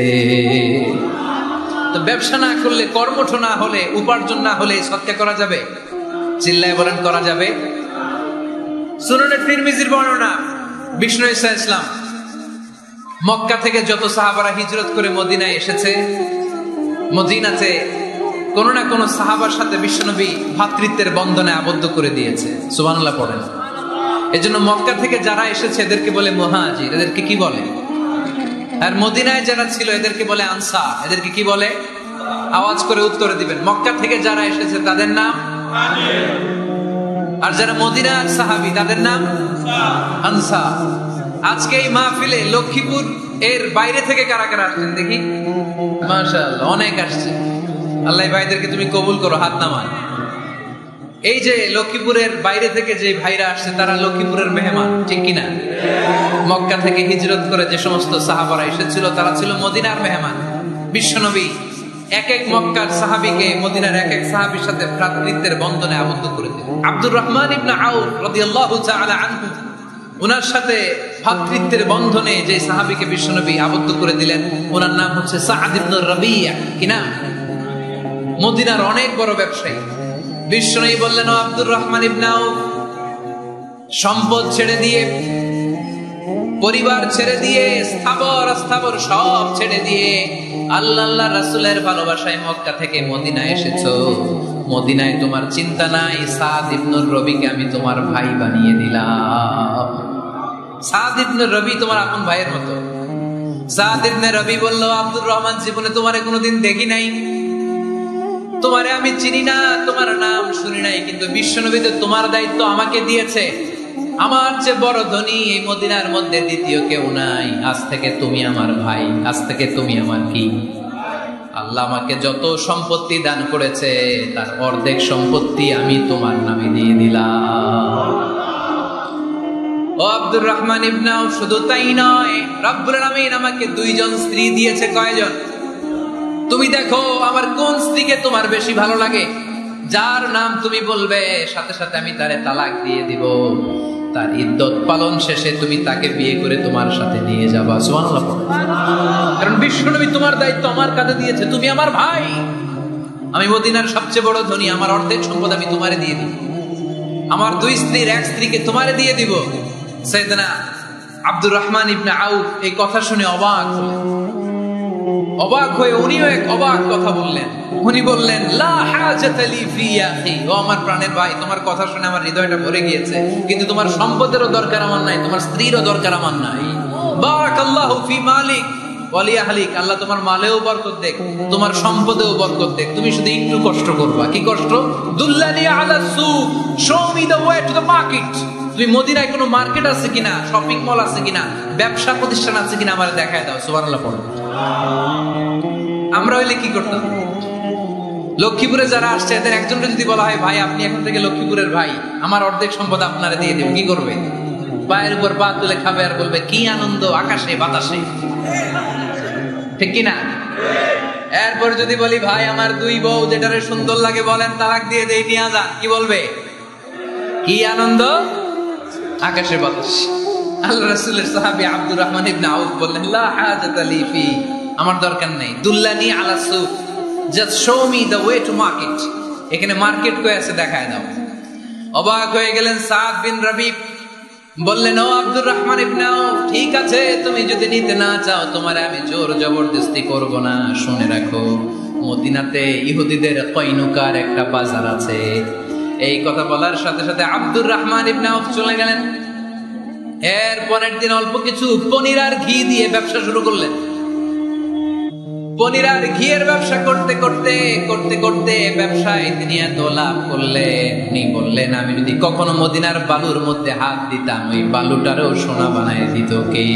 তো ব্যবসা না করলে, কর্মঠ না হলে, উপার্জন না হলে সদকা করা যাবে? চিল্লায় বলেন করা যাবে? সুনানে তিরমিজির বর্ণনা, বিষ্ণু ঈসা ইসলাম মক্কা থেকে যত সাহাবারা হিজরত করে মদিনায় এসেছে, মদিনাতে কোন না কোন সাহাবার সাথে বিশ্বনবী ভ্রাতৃত্বের বন্ধনে আবদ্ধ করে দিয়েছে। সুবহানাল্লাহ পড়েন। এজন্য মক্কা থেকে যারা এসেছে এদেরকে বলে মুহাজির, এদেরকে কি বলে? আর মদিনায় যারা ছিল এদেরকে বলে আনসার, এদেরকে কি বলে? আওয়াজ করে উত্তর দিবেন। মক্কা থেকে যারা এসেছে তাদের নাম মুহাজির, আর যারা মদিনার সাহাবী তাদের নাম আনসার। আজকে এই মাহফিলে লক্ষ্মীপুর এর বাইরে থেকে কারা কারা আসছেন দেখি? মাশাআল্লাহ, অনেক আসছে। আল্লাহ ভাইদেরকে তুমি কবুল করো, হাত নামান। এই যে লক্ষ্মীপুরের বাইরে থেকে যে ভাইরা আসছে তারা লক্ষ্মীপুরের মেহমান, ঠিক কিনা? মক্কা থেকে হিজরত করে যে সমস্ত সাহাবারা এসেছিল তারা ছিল মদিনার মেহমান। বিশ্বনবী এক এক মক্কার সাহাবীকে মদিনার এক এক সাহাবীর সাথে ভ্রাতৃত্বের বন্ধনে আবদ্ধ করে দিলেন। আব্দুর রহমান ইবনে আউফ রাদিয়াল্লাহু তাআলা আনহু, ওনার সাথে ভ্রাতৃত্বের বন্ধনে যে সাহাবীকে বিশ্বনবী আবদ্ধ করে দিলেন ওনার নাম হচ্ছে সাআদ ইবনে রাবিয়া। কি নাম? মদিনার অনেক বড় ব্যবসায়ী। বিশ্বনবী বললেন, ও আব্দুর রহমান ইবনে আউফ, সম্পদ ছেড়ে দিয়ে, পরিবার ছেড়ে দিয়ে, স্থাবর অস্থাবর সব ছেড়ে দিয়ে আল্লাহ রাসূলের ভালোবাসায় মক্কা থেকে মদিনায় এসেছো। মদিনায় তোমার চিন্তা নাই, সাদ ইবনে রবিকে আমি তোমার ভাই বানিয়ে দিলাম। সাদ ইবনে রবি তোমার আপন ভাইয়ের মতো। সাদ ইবনে রবি বলল, আব্দুর রহমান, জীবনে তোমারে কোনোদিন দেখি নাই, তোমারে আমি চিনি না, তোমার নাম শুনি নাই, কিন্তু বিশ্বনবী তো তোমার দায়িত্ব আমাকে দিয়েছে। আমার যে বড় ধনী এই মদিনার মধ্যে দ্বিতীয় কেউ নাই। আজ থেকে তুমি আমার ভাই, আজ থেকে তুমি আমার কি? আল্লাহ আমাকে যত সম্পত্তি দান করেছে তার অর্ধেক সম্পত্তি আমি তোমার নামে দিয়ে দিলাম। ও আব্দুর রহমান ইবনে আউফ, শুধু তাই নয়, রব্বুল আলামিন আমাকে দুইজন স্ত্রী দিয়েছে। কয়জন? তুমি দেখো আমার কোন স্ত্রীকে তোমার বেশি ভালো লাগে, যার নাম তুমি বলবে সাথে সাথে আমি তারে তালাক দিয়ে দিব। তার ইদ্দত পালন শেষে তুমি তাকে বিয়ে করে তোমার সাথে নিয়ে যাবা। সুবহানাল্লাহ। কারণ বিশ্বনবী তোমার দায়িত্ব আমার কাঁধে দিয়েছে, তুমি আমার ভাই। আমি মদিনার সবচেয়ে বড় ধনী, আমার অর্ধেক সম্পদ আমি তোমারে দিয়ে দিব। আমার দুই স্ত্রীর এক স্ত্রীকে তোমারে দিয়ে দিব। সাইয়েদনা আব্দুর রহমান ইবনে আউফ এই কথা শুনে অবাক হয়ে উনিও এক অবাক কথা বললেন। উনি বললেন, লা হাজাতা লি ফি আখি, ও আমার প্রাণের ভাই, তোমার কথা শুনে আমার হৃদয়টা ভরে গিয়েছে, কিন্তু তোমার সম্পদেরও দরকার আমার নাই, তোমার স্ত্রীরও দরকার আমার নাই। বারাকাল্লাহু ফি মালিক ওয়া লি আহলিক, আল্লাহ তোমার মালেও বরকত দেখ, তোমার সম্পদেও বরকত দেখ। তুমি শুধু একটু কষ্ট করবা। কি কষ্ট? দুল্লানি আলা সুক, show me the way to the market. তুমি মদিনায় কোনো মার্কেট আছে কিনা, শপিং মল আছে কিনা, ব্যবসা প্রতিষ্ঠান আছে কিনা আমার দেখায় দাও। সুবহানাল্লাহ পড়ো। আমরা হইলে কি করতাম? লক্ষ্মীপুরে যারা আসছে এদের একজনকে যদি বলা হয়, ভাই আপনি এখন থেকে লক্ষ্মীপুরের ভাই, আমার অর্ধেক সম্পদ আপনারা দিয়ে দেব, কি করবে? পায়ের উপর পা তুলে খাবে আর বলবে, কি আনন্দ আকাশে বাতাসে, ঠিক কিনা? এরপর যদি বলি, ভাই আমার দুই বউ যেটারে সুন্দর লাগে বলেন তালাক দিয়ে দেই, নিয়ে যান, কি বলবে? কি আনন্দ আকাশে বাতাস। আল্লাহ রাসূলের সাহাবী আব্দুর রহমান ইবনে আউফ বললেন, লা হাজাতা লি ফি, আমার দরকার নেই। দুল্লানি আলা সুক, just show me the way to market. এখানে মার্কেট কই আছে দেখায় দাও। অবাক হয়ে গেলেন সাদ বিন রবি, বললেন, ও আব্দুর রহমান ইবনে আউফ, ঠিক আছে, তুমি যদি নিতে না চাও তোমারে আমি জোর জবরদস্তি করব না। শুনে রাখো, মদিনাতে ইহুদিদের কয়নুকার একটা বাজার আছে। এই কথা বলার সাথে সাথে আব্দুর রহমান ইবনে আউফ চলে গেলেন। এর পরের দিন অল্প কিছু পনির আর ঘি দিয়ে ব্যবসা শুরু করলেন। পনির আর ঘিয়ের ব্যবসা করতে করতে করতে করতে ব্যবসায় তিনি এত লাভ করলেন, উনি বললেন, আমি যদি কখনো মদিনার বালুর মধ্যে হাত দিতাম ওই বালুটারও সোনা বানায় দিত কে?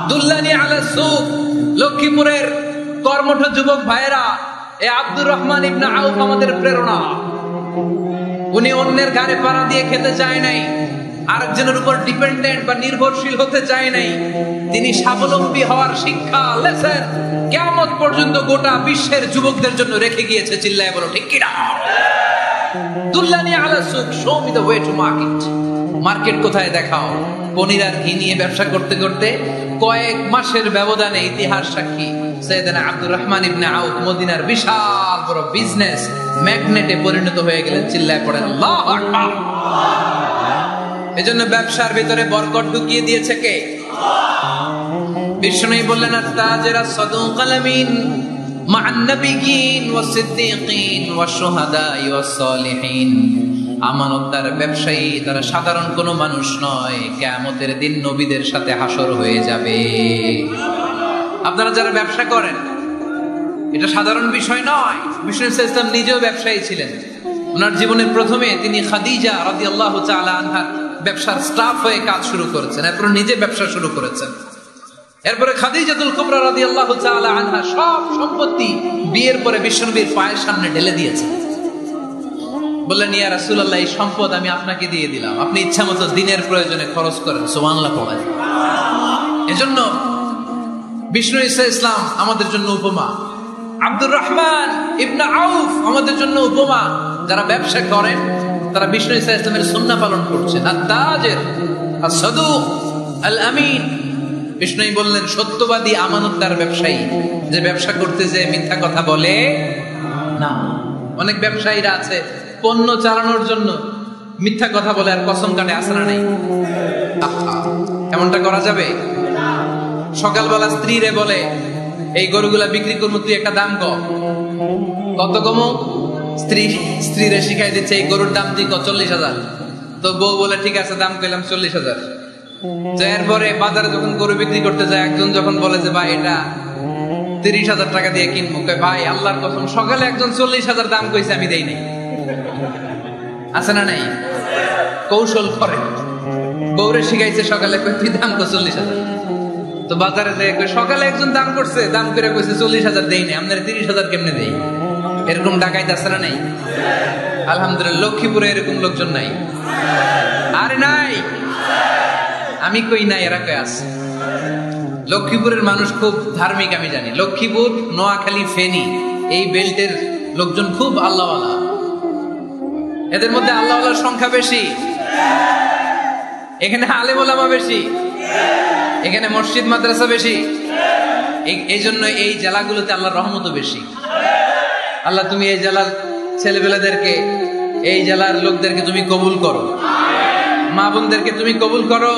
দুল্লানি আলা সুক। লক্ষ্মীপুরের কর্মঠ যুবক ভাইয়েরা, এ আব্দুর রহমান ইবনে আউফ আমাদের প্রেরণা। উনি অন্যের ঘাড়ে পাড়া দিয়ে খেতে চায় নাই, আরেকজনের উপর ডিপেন্ডেন্ট বা নির্ভরশীল হতে চায় নাই। তিনি স্বাবলম্বী হওয়ার শিক্ষা, লেসন কিয়ামত পর্যন্ত গোটা বিশ্বের যুবকদের জন্য রেখে গিয়েছে। চিল্লায় বলো ঠিক কিনা? দুল্লানি আলা সুক, show me the way to market. Market কোথায় দেখাও। পনির আর ঘি নিয়ে ব্যবসা করতে করতে কয়েক মাসের ব্যবধানে ইতিহাস সাক্ষী সাইয়েদনা আব্দুর রহমান ইবনে আউফ মদিনার বিশাল বড় বিজনেস ম্যাগনেটে পরিণত হয়ে গেলেন। চিল্লায় পড়েন আল্লাহু আকবার। এজন্য ব্যবসার ভিতরে বরকত ঢুকিয়ে দিয়েছে কে? বিষ্ণু বললেন, আত-তাজিরা সাদুকাল আমিন, মা'আন নাবিয়্যিন ওয়াস সিদ্দীকিন ওয়াশ শুহাদা'i ওয়াস সালিহিন। আমানতদার ব্যবসায়ী তারা সাধারণ কোনো মানুষ নয়, কিয়ামতের দিন নবীদের সাথে হাসর হয়ে যাবে। আপনারা যারা ব্যবসা করেন, এটা সাধারণ বিষয় নয়। বিষ্ণু ইসলাম নিজেও ব্যবসায়ী ছিলেন। ওনার জীবনের প্রথমে তিনি খাদিজা রাদিয়াল্লাহু তাআলা আনহার ব্যবসার স্টাফ হয়ে কাজ শুরু করেছেন, এরপর নিজে ব্যবসা শুরু করেছেন। এরপরে খাদিজাতুল কুবরা রাদিয়াল্লাহু তাআলা আনহা সব সম্পত্তি বিয়ের পরে বিশ্বনবীর পায়ের সামনে ঢেলে দিয়েছেন। বললেন, ইয়া রাসূলুল্লাহ, এই সম্পদ আমি আপনাকে দিয়ে দিলাম, আপনি ইচ্ছা মতো দিনের প্রয়োজনে খরচ করেন। সুবহানাল্লাহ পড়েন। এজন্য বিষ্ণু ইসলাম আমাদের জন্য উপমা, আব্দুর রহমান ইবনে আউফ আমাদের জন্য উপমা। যারা ব্যবসা করেন তারা বিষ্ণু ইসলামের সুন্নাহ পালন করছেন। আত-তাজির আস-সাদুক আল-আমিন। বিষ্ণু বললেন, সত্যবাদী আমানতদার ব্যবসায়ী, যে ব্যবসা করতে যে মিথ্যা কথা বলে না। অনেক ব্যবসায়ীরা আছে পণ্য চালানোর জন্য মিথ্যা কথা বলে আর কসম কাটে, আছে না নাই? এমনটা করা যাবে? সকালবেলা স্ত্রীরে বলে, এই গরুগুলা বিক্রি করবো, তুই একটা দাম কত কমো? স্ত্রীরে শিখাই দিচ্ছে, এই গরুর দাম তুই 40,000। তো বউ বলে, ঠিক আছে, দাম কইলাম 40,000। এরপরে বাজারে যখন গরু বিক্রি করতে যায়, একজন যখন বলে যে ভাই এটা 30,000 টাকা দিয়ে কিনবো, ভাই আল্লাহর কসম সকালে একজন 40,000 দাম কইছে, আমি দেই নাই। আছে না নাই? কৌশল করে। বউরে শিখাইছে সকালে, তুই দাম কর 40,000। তো বাজারে যায়, সকালে একজন দাম করছে, দাম করে কইছে 40,000 দেই নাই, আপনার 30,000 কেমনে দেই? এরকম ডাকাইতে আছে না নাই? আলহামদুলিল্লাহ, লক্ষ্মীপুরে এরকম লোকজন নাই। আরে নাই, আমি কই নাই, এরা কই আছে। লক্ষ্মীপুরের মানুষ খুব ধার্মিক, আমি জানি। লক্ষ্মীপুর, নোয়াখালী, ফেনী, এই বেল্টের লোকজন খুব আল্লাহওয়ালা। এদের মধ্যে আল্লাহওয়ালার সংখ্যা বেশি। এখানে আলেম ওলামা বেশি, এখানে মসজিদ মাদ্রাসা বেশি। এই জন্য এই জেলাগুলোতে আল্লাহর রহমতও বেশি। আল্লাহ, তুমি এই জেলার ছেলেবেলাদেরকে, এই জেলার লোকদেরকে তুমি কবুল করো, মা বোনদেরকে তুমি কবুল করো।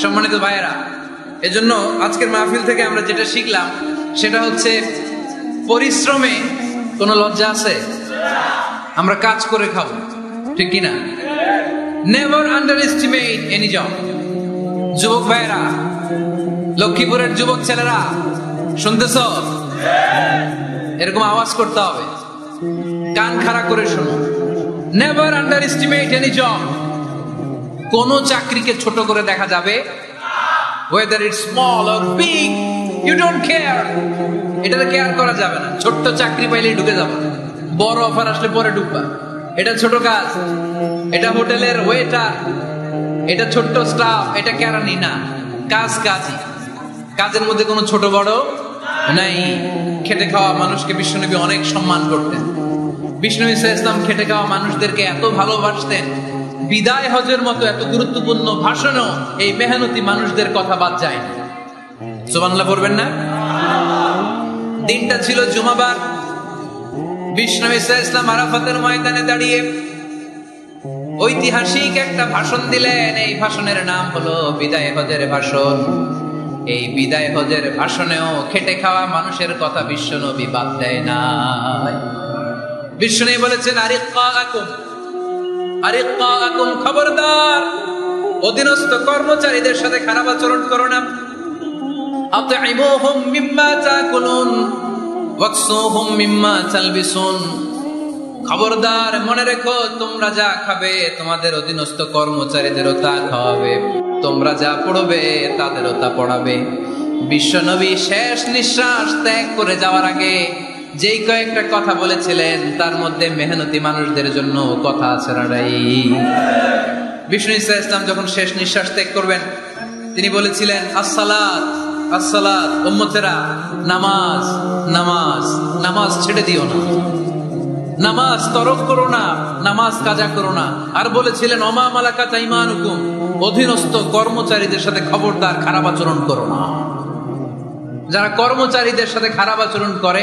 সম্মানিত ভাইয়েরা, এজন্য আজকের মাহফিল থেকে আমরা যেটা শিখলাম সেটা হচ্ছে, পরিশ্রমে কোনো লজ্জা আছে? আমরা কাজ করে খাবো, ঠিক কিনা? Never under estimate any job. যুবক ভাইয়েরা, লক্ষ্মীপুরের যুবক ছেলেরা, শুনতেছ? এরকম আওয়াজ করতে হবে, কান খাড়া করে শোনো। Never under estimate any job. কোন চাকরিকে ছোট করে দেখা যাবে, whether it's small or big, you don't care. এটাতে কেয়ার করা যাবে না। ছোট্ট চাকরি পাইলেই ঢুকে যাবে, বড় অফার আসলে পরে ঢুকবা। এটা ছোট কাজ, এটা হোটেলের ওয়েটার, এটা ছোট্ট স্টাফ, এটা কেরানি না। কাজ কাজই, কাজের মধ্যে কোনো ছোট বড় নাই। খেটে খাওয়া মানুষকে বিশ্বনবী অনেক সম্মান করতেন। বিষ্ণু ইসলাম খেটে খাওয়া মানুষদেরকে এত ভালোবাসতেন, বিদায় হজের মতো এত গুরুত্বপূর্ণ ভাষণও এই মেহনতি মানুষদের কথা বাদ যায় না। সুবহানাল্লাহ পড়বেন না? দিনটা ছিল জুমাবার। বিষ্ণু ইসলাম আরাফাতের ময়দানে দাঁড়িয়ে ঐতিহাসিক একটা ভাষণ দিলেন। এই ভাষণের নাম হলো বিদায় হজের ভাষণ। এই বিদায় হজের ভাষণেও খেটে খাওয়া মানুষের কথা বিশ্বনবী বাদ দেয় না। বিশ্বনবী বলেছেন, আরিক্কাকুম, খবরদার, অধীনস্থ কর্মচারীদের সাথে খারাপ আচরণ করো না। আতঈমুহুম মিম্মা তাকুলুন ওয়াকসুহুম মিম্মা তালবিসুন। খবরদার, মনে রেখো, তোমরা যা খাবে তোমাদের অধীনস্থ কর্মচারীদেরও তা খাওয়াবে, তোমরা যা পড়বে তাদেরও তা পড়াবে। বিশ্বনবী শেষ নিঃশ্বাস ত্যাগ করে যাওয়ার আগে যেই কয়েকটা কথা বলেছিলেন, তার মধ্যে মেহনতি মানুষদের জন্য কথা আছে না নাই? বিষ্ণু ইসলাম যখন শেষ নিঃশ্বাস ত্যাগ করবেন, তিনি বলেছিলেন, আসসালাত আসসালাত, উম্মতেরা, নামাজ নামাজ নামাজ ছেড়ে দিও না, নামাজ তরক করো না, নামাজ কাজা করো না। আর বলেছিলেন, ওমা মালাকাত আইমানুকুম, অধীনস্থ কর্মচারীদের সাথে খবরদার খারাপ আচরণ করো না। যারা কর্মচারীদের সাথে খারাপ আচরণ করে,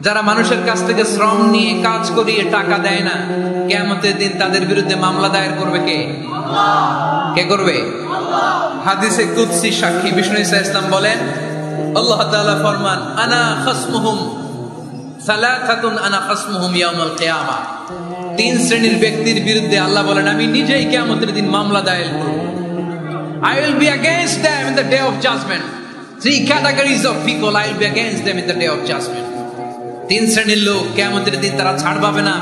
যারা মানুষের কাছ থেকে শ্রম নিয়ে কাজ করিয়ে টাকা দেয় না, কিয়ামতের দিন তাদের বিরুদ্ধে মামলা দায়ের করবে কে? কে করবে? হাদিসে কুদসি সাক্ষী বিষ্ণু ইসলাম বলেন, আল্লাহ তাআলা ফরমান আনা খাসমুহুম সালাসাতুন আনা খাসমুহুম ইয়াউমাল কিয়ামা। তিন শ্রেণীর ব্যক্তির বিরুদ্ধে আল্লাহ বলেন আমি নিজেই কিয়ামতের দিন মামলা দায়ের করব। I will be against them in the day of judgment. Three categories of people I will be against them in the day of judgment. তিন শ্রেণীর লোক কিয়ামতের দিন তারা ছাড় পাবে না।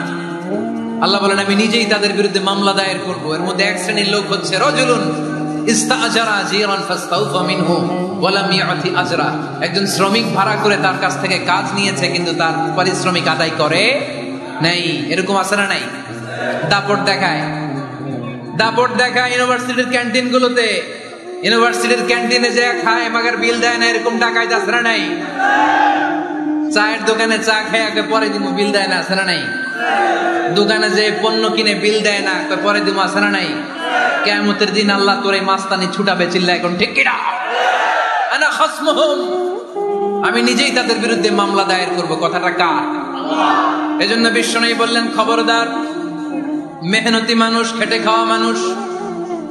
আল্লাহ বলেন আমি নিজেই তাদের বিরুদ্ধে মামলা দায়ের করব। এর মধ্যে এক শ্রেণীর লোক হচ্ছে রাজুলুন ইস্তাআজারা জিরান ফাস্তাউফা মিনহু ওয়া লাম ইয়াতি আজরা। একজন শ্রমিক ভাড়া করে তার কাছ থেকে কাজ নিয়েছে কিন্তু তার পারিশ্রমিক আদায় করে নাই। এরকম আছে না নাই? দাপট দেখায় ইউনিভার্সিটির ক্যান্টিন গুলোতে। ইউনিভার্সিটির ক্যান্টিনে যে খায় মাগার বিল দেয় না, এরকম ডাকাইত আছে না নাই? চায়ের দোকানে চা খায় আগে পরে দিব বিল দেয় না, আছে না নাই? দোকানে যে পণ্য কিনে বিল দেয় না পরে দিব, আছে না নাই? কিয়ামতের দিন আল্লাহ তোর এই মাস্তানি ছুটাবে, চিল্লা এখন ঠিক কিনা? আনা খাসমুহুম, আমি নিজেই তাদের বিরুদ্ধে মামলা দায়ের করব। কথাটা কার? এজন্য বিশ্বনবী বললেন খবরদার, মেহনতি মানুষ, খেটে খাওয়া মানুষ,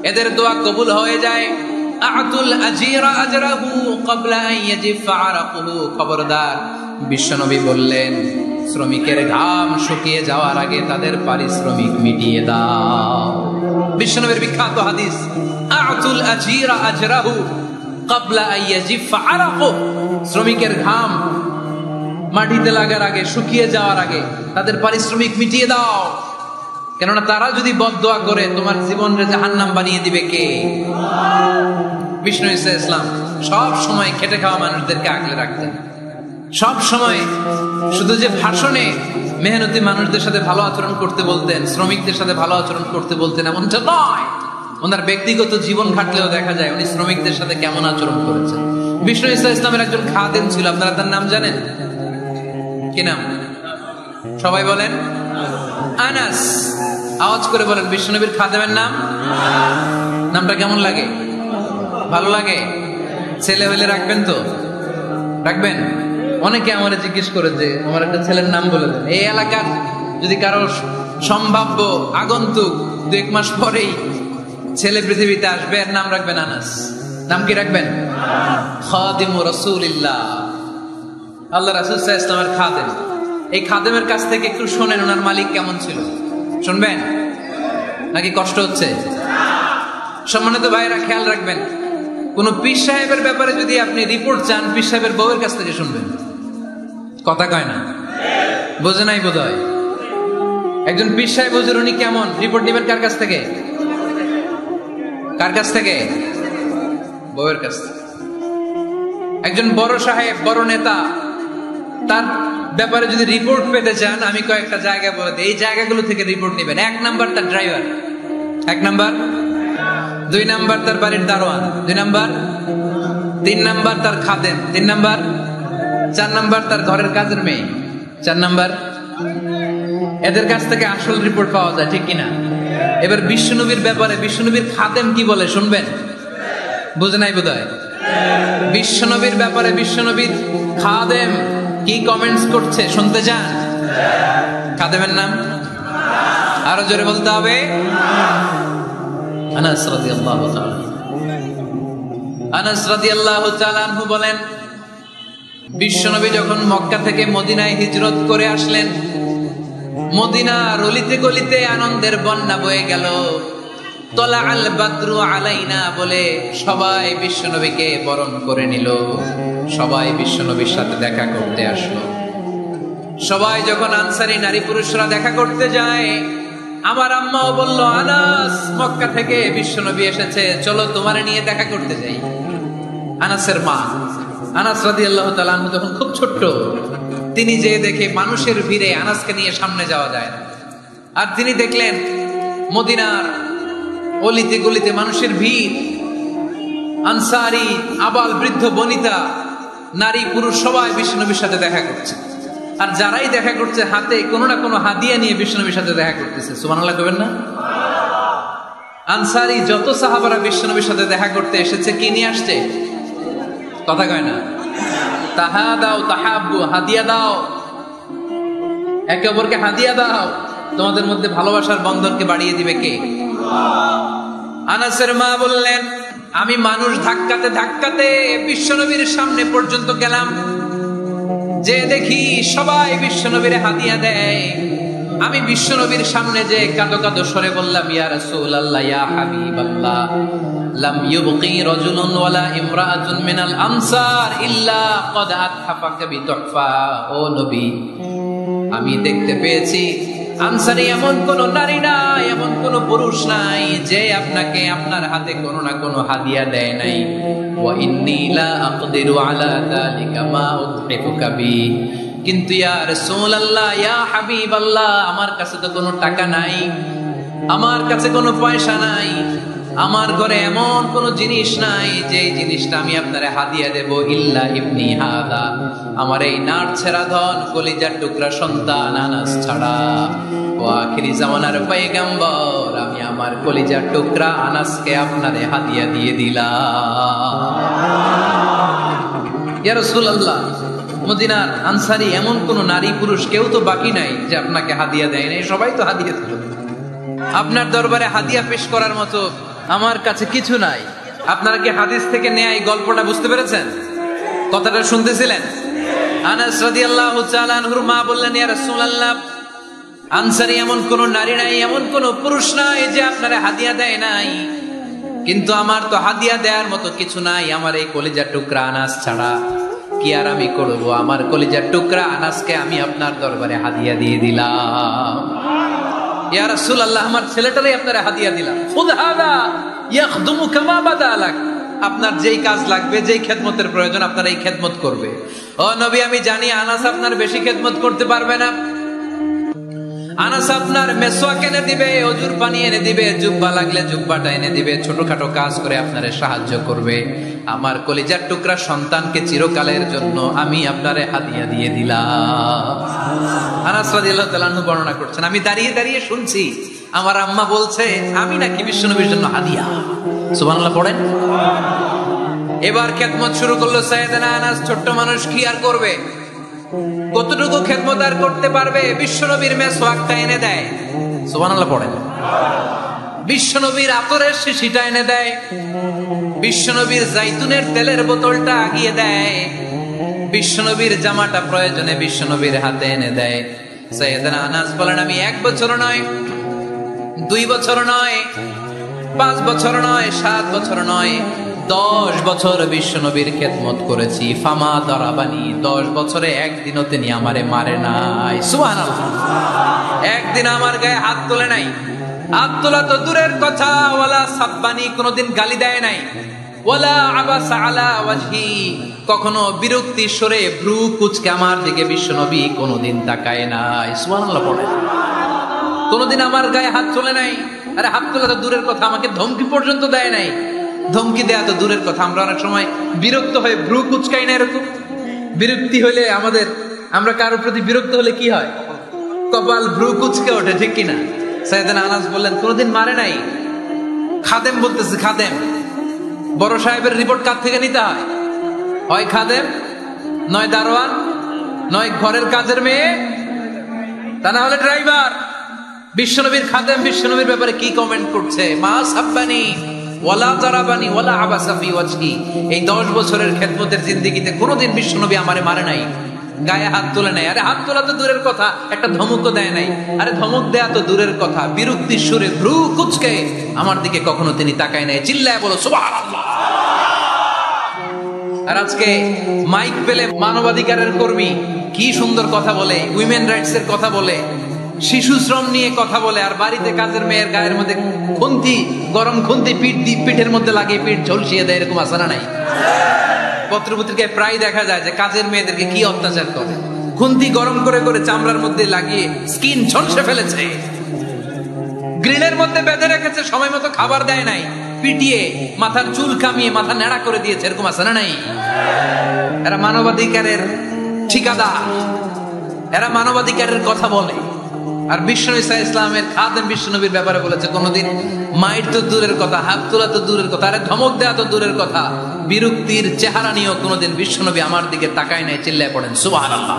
এদের দোয়া কবুল হয়ে যায়। আতুল আজিরা আজরাহু ক্বাবলা আন ইয়াজিফা আরাকুহু। খবরদার, বিশ্বনবী বললেন শ্রমিকের ঘাম শুকিয়ে যাওয়ার আগে তাদের পারিশ্রমিক মিটিয়ে দাও। বিশ্বনবীর বিখ্যাত হাদিস আতুল আজিরা আজরাহু ক্বাবলা আন ইয়াজিফা আরাকুহু। শ্রমিকের ঘাম মাটিতে লাগার আগে, শুকিয়ে যাওয়ার আগে তাদের পারিশ্রমিক মিটিয়ে দাও। কেননা তারা যদি বদদোয়া করে তোমার জীবনকে জাহান্নাম বানিয়ে দিবে কে? বিষ্ণু ঈসা ইসলাম সব সময় খেটে খাওয়া মানুষদেরকে আগলে রাখতেন। সব সময় শুধু যে ভাষণে মেহনতি মানুষদের সাথে ভালো আচরণ করতে বলতেন, শ্রমিকদের সাথে ভালো আচরণ করতে বলতেন এমনটা নয়। ওনার ব্যক্তিগত জীবন ঘাটলেও দেখা যায় উনি শ্রমিকদের সাথে কেমন আচরণ করেছেন। বিষ্ণু ঈসা ইসলামের একজন খাদেম ছিল, আপনারা তার নাম জানেন? কি নাম? সবাই বলেন আনাস। আওয়াজ করে বলেন বিশ্বনবীর খাদেমের নাম। নামটা কেমন লাগে? ভালো লাগে? ছেলে হইলে রাখবেন তো? রাখবেন? অনেকে আমার জিজ্ঞেস করে যে আমার একটা ছেলের নাম বলে দেন। এই এলাকার যদি কারো সম্ভাব্য আগন্তুক 2-1 মাস পরেই ছেলে পৃথিবীতে আসবে, এর নাম রাখবেন আনাস। নাম কি রাখবেন? খাদিমু রাসূলিল্লাহ, আল্লাহ রাসূল সাল্লাল্লাহু আলাইহি ওয়াসাল্লামের খাদেম। এই খাদেমের কাছ থেকে একটু শোনেন ওনার মালিক কেমন ছিল। শুনবেন নাকি কষ্ট হচ্ছে? সম্মানিত ভাইরা খেয়াল রাখবেন, কোন পীর সাহেবের ব্যাপারে যদি আপনি রিপোর্ট চান, পীর সাহেবের বউয়ের কাছ থেকে শুনবেন। কথা কয় না? বোঝে নাই বোধ হয়। একজন পীর সাহেব হুজুর উনি কেমন, রিপোর্ট নেবেন কার কাছ থেকে? কার কাছ থেকে? বউয়ের কাছ থেকে। একজন বড় সাহেব, বড় নেতা, তার ব্যাপারে যদি রিপোর্ট পেতে চান, আমি কয়েকটা জায়গা বলে দিই, এই জায়গাগুলো থেকে রিপোর্ট নেবেন। 1 নাম্বার তার ড্রাইভার, 1 নাম্বার। 2 নাম্বার তার বাড়ির দারোয়ান, 2 নাম্বার। 3 নাম্বার তার খাদেম, 3 নাম্বার। 4 নাম্বার তার ঘরের কাজের মেয়ে, 4 নাম্বার। এদের কাছ থেকে আসল রিপোর্ট পাওয়া যায়, ঠিক কিনা? এবার বিশ্বনবীর ব্যাপারে বিশ্বনবীর খাদেম কি বলে শুনবেন? বুঝে নাই বোধহয়। বিশ্বনবীর ব্যাপারে বিশ্বনবীর খাদেম কি কমেন্টস করছে শুনতে চান? খাদেমের নাম আরো জোরে বলতে হবে। আনাস রাদিয়াল্লাহু তাআলা, আনাস রাদিয়াল্লাহু তাআলা আনহু বলেন বিশ্বনবী যখন মক্কা থেকে মদিনায় হিজরত করে আসলেন, মদিনার অলিতে গলিতে আনন্দের বন্যা বয়ে গেল। তলা আল বাদরু আলাইনা বলে সবাই বিশ্বনবীকে বরণ করে নিল, সবাই বিশ্বনবীর সাথে দেখা করতে আসলো। সবাই যখন আনসারী নারী পুরুষরা দেখা করতে যায়, আমার আম্মাও বলল আনাস মক্কা থেকে বিশ্বনবী এসেছে, চলো তোমারে নিয়ে দেখা করতে যাই। আনাসের মা আনাস রাদিয়াল্লাহু তাআলা আনহু যখন খুব ছোট্ট, তিনি যে দেখে মানুষের ভিড়ে আনাসকে নিয়ে সামনে যাওয়া যায় না। আর তিনি দেখলেন মদিনার অলিতে গলিতে মানুষের ভিড়, আনসারী আবাল বৃদ্ধ বনিতা নারী পুরুষ সবাই বিশ্বনবীর সাথে দেখা করছে। আর যারাই দেখা করছে হাতে কোনো না কোনো হাদিয়া নিয়ে বিশ্বনবীর সাথে দেখা করতেছে। সুবহানাল্লাহ কইবেন না? আনসারী যত সাহাবারা বিশ্বনবীর সাথে দেখা করতে এসেছে, কি নিয়ে আসছে? কথা কয় না? তাহাদাও তাহাব্বু, হাদিয়া দাও, একে অপরকে হাদিয়া দাও। তোমাদের মধ্যে ভালোবাসার বন্ধনকে বাড়িয়ে দিবে কে? আনাসের মা বললেন, আমি মানুষ ধাক্কাতে ধাক্কাতে বিশ্বনবীর সামনে পর্যন্ত গেলাম, যে দেখি সবাই বিশ্বনবীর হাদিয়া দেয়। আমি বিশ্বনবীর সামনে যে কাঁদো কাঁদো স্বরে বললাম, ইয়া রাসূলুল্লাহ, ইয়া হাবিবাল্লাহ, লাম ইউবকি রাজুলুন ওয়ালা ইমরাআতুন মিনাল আনসার ইল্লা ক্বাদ আতহাফাকা বিতুহফা। ও নবী, আমি দেখতে পেয়েছি আনসারী এমন কোন নারী নাই, এমন কোন পুরুষ নাই যে আপনাকে আপনার হাতে কোনো না কোনো হাদিয়া দেয় নাই। ওয়া ইন্নী লা আকদিরু আলা যালিকা মা উতহিফুকা বি। কিন্তু ইয়া রাসূলুল্লাহ, ইয়া হাবিবাল্লাহ, আমার কাছে তো কোনো টাকা নাই, আমার কাছে কোনো পয়সা নাই, আমার ঘরে এমন কোন জিনিস নাই যে জিনিসটা আমি আপনারে হাদিয়া দেব, ইল্লা ইবনি হাদা, আমার এই নার ছেড়া ধন কলিজার টুকরা সন্তান আনাস ছাড়া। ও আখিরি জামানার পয়গম্বর, আমি আমার কলিজার টুকরা আনাসকে আপনারে হাদিয়া দিয়ে দিলাম। ইয়া রাসূলুল্লাহ, মদিনার আনসারী এমন কোন নারী পুরুষ কেউ তো বাকি নাই যে আপনাকে হাদিয়া দেয় নাই, সবাই তো হাদিয়া দিল। আপনার দরবারে হাদিয়া পেশ করার মতো আমার কাছে কিছু নাই। আপনারা কি হাদিস থেকে নেয়া এই গল্পটা বুঝতে পেরেছেন? কথাটা শুনতেছিলেন? আনাস রাদিয়াল্লাহু তাআলা আনহুর মা বললেন, ইয়া রাসূলুল্লাহ, আনসারী এমন কোন নারী নাই, এমন কোন পুরুষ নাই যে আপনারে হাদিয়া দেয় নাই, কিন্তু আমার তো হাদিয়া দেওয়ার মতো কিছু নাই আমার এই কলিজার টুকরা আনাস ছাড়া। কি আর আমি করব, আমার কলিজার টুকরা আনাসকে আমি আপনার দরবারে হাদিয়া দিয়ে দিলাম। ইয়া রাসূলুল্লাহ, আমার ছেলেটারই আপনারা হাদিয়া দিলাম। খুদ হাদা ইয়াখদুমু কামা বাদা লাক, আপনার যেই কাজ লাগবে, যেই খেদমতের প্রয়োজন, আপনার এই খেদমত করবে। ও নবী, আমি জানি আনাস আপনার বেশি খেদমত করতে পারবে না। আনাস আপনার মেসওয়াক এনে দিবে, অজুর পানি এনে দিবে, জুব্বা লাগলে জুব্বাটা এনে দিবে, ছোটখাটো কাজ করে আপনারে সাহায্য করবে। আমার কলিজার টুকরা সন্তানকে চিরকালের জন্য আমি আপনারে হাদিয়া দিয়ে দিলাম। আনাস রাদিয়াল্লাহু তাআলা আনহু বর্ণনা করছেন, আমি দাঁড়িয়ে দাঁড়িয়ে শুনছি আমার আম্মা বলছে আমি নাকি বিশ্বনবীর জন্য হাদিয়া। সুবহানাল্লাহ পড়েন। এবার খেদমত শুরু করলো সাইয়েদনা আনাস। ছোট্ট মানুষ কি আর করবে, কতটুকু খেদমত আর করতে পারবে? বিশ্বনবীর মেসওয়াকটা এনে দেয়। সুবহানাল্লাহ পড়েন। বিশ্বনবীর আতরের শিশিটা এনে দেয়, বিশ্বনবীর জাইতুনের তেলের বোতলটা আগিয়ে দেয়, বিশ্বনবীর জামাটা প্রয়োজনে বিশ্বনবীর হাতে এনে দেয়। সাইয়েদনা আনাস বলেন, আমি 1 বছর নয়, 2 বছর নয়, 5 বছর নয়, 7 বছর নয়, 10 বছর বিশ্বনবীর খেদমত করেছি। ফামা দারাবানি, 10 বছরে একদিনও তিনি আমারে মারে নাই। সুবহানাল্লাহ। একদিন আমার গায়ে হাত তোলে নাই, হাত তোলা তো দূরের কথা, ওয়ালা সাব্বানি, কোনদিন গালি দেয় নাই, ওয়ালা আবাসা আলা ওয়াজহি, কখনো বিরক্তি সরে ভ্রু কুঁচকে আমার দিকে বিশ্বনবী কোনদিন তাকায় নাই। সুবহানাল্লাহ পড়ে। কোনদিন আমার গায়ে হাত তোলে নাই। আরে হাত তোলা তো দূরের কথা, আমাকে ধমকি পর্যন্ত দেয় নাই। ধমকি দেয়া তো দূরের কথা, আমরা অনেক সময় বিরক্ত হয়ে ভ্রু কুঁচকাই না। এরকম বিরক্তি হলে আমরা কারোর প্রতি বিরক্ত হলে কি হয়? কপাল ভ্রু কুঁচকে ওঠে, ঠিক কিনা? সাইয়েদনা আনাস বললেন, কোনদিন মারে নাই। খাদেম বলতেছে, খাদেম, বড় সাহেবের রিপোর্ট কার থেকে নিতে হয়? হয় খাদেম, নয় দারোয়ান, নয় ঘরের কাজের মেয়ে, তা না হলে ড্রাইভার। বিশ্বনবীর খাদেম বিশ্বনবীর ব্যাপারে কি কমেন্ট করছে? মা সাব্বানি ওয়ালা জারাবানি ওয়ালা আবাসা ফি ওয়াজহি, এই 10 বছরের খেদমতের জিন্দেগিতে কোনোদিন বিশ্বনবী আমারে মারে নাই, গায়ে হাত তোলে নাই। আরে হাত তোলা তো দূরের কথা, একটা ধমকও দেয় নাই। আরে ধমক দেয়া তো দূরের কথা, বিরক্তির সুরে ভ্রু কুঁচকে আমার দিকে কখনো তিনি তাকায় নাই। চিল্লায় বলো সুবহানাল্লাহ। আর আজকে মাইক পেলে মানবাধিকারের কর্মী কি সুন্দর কথা বলে, উইমেন রাইটস এর কথা বলে, শিশু শ্রম নিয়ে কথা বলে, আর বাড়িতে কাজের মেয়ের গায়ের মধ্যে খুন্তি, গরম খুন্তি পিঠের মধ্যে লাগিয়ে পিঠ ঝলসিয়ে দেয়। এরকম আছে না নাই? পত্রপত্রিকায় প্রায় দেখা যায় যে কাজের মেয়েদেরকে কি অত্যাচার করে। খুন্তি গরম করে করে চামড়ার মধ্যে লাগিয়ে স্কিন ঝলসে ফেলেছে, গ্রিলের মধ্যে বেঁধে রেখেছে, সময় মতো খাবার দেয় নাই, পিটিয়ে মাথার চুল কামিয়ে মাথা নেড়া করে দিয়েছে। এরকম আছে না নাই? এরা মানবাধিকারের ঠিকাদার, এরা মানবাধিকারের কথা বলে। আর বিশ্বনবী সাল্লাল্লাহু আলাইহি ওয়াসাল্লামের খাদেম বিশ্বনবীর ব্যাপারে বলেছে, কোনদিন মাইর তো দূরের কথা, হাত তোলা তো দূরের কথা, আরে ধমক দেয়া তো দূরের কথা, বিরক্তির চেহারা নিয়েও কোনদিন বিশ্বনবী আমার দিকে তাকায় নাই। চিল্লায় পড়েন সুবহানাল্লাহ।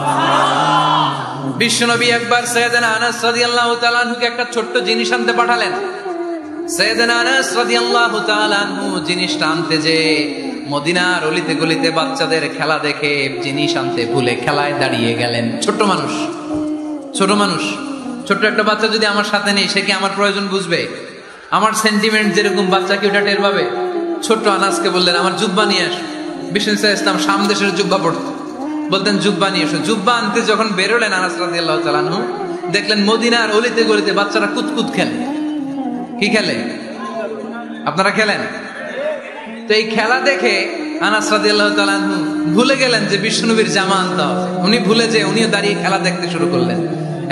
বিশ্বনবী একবার সাইয়েদনা আনাস রাদিয়াল্লাহু তাআলা আনহুকে একটা ছোট্ট জিনিস আনতে পাঠালেন। সাইয়েদনা আনাস রাদিয়াল্লাহু তাআলা আনহু জিনিসটা আনতে যে মদিনার অলিতে গলিতে বাচ্চাদের খেলা দেখে জিনিস আনতে ভুলে খেলায় দাঁড়িয়ে গেলেন। ছোট মানুষ, ছোট্ট একটা বাচ্চা যদি আমার সাথে নেই, সে কি আমার প্রয়োজন বুঝবে? আমার সেন্টিমেন্ট যেরকম বাচ্চা কি ওটা টের পাবে? ছোট্ট আনাসকে বললেন আমার জুব্বা নিয়ে আস। বিষ্ণু ইসলাম শাম দেশের জুব্বা পড়ত, বলতেন জুব্বা নিয়ে এসো। জুব্বা আনতে যখন বেরোলেন আনাস রাদিয়াল্লাহু তাআলা আনহু, দেখলেন মদিনার অলিতে গলিতে বাচ্চারা কুতকুত খেলে। কি খেলে? আপনারা খেলেন তো? এই খেলা দেখে আনাস রাদিয়াল্লাহু তাআলা আনহু ভুলে গেলেন যে বিশ্বনবীর জামা আনতে হবে। উনি ভুলে যে উনিও দাঁড়িয়ে খেলা দেখতে শুরু করলেন।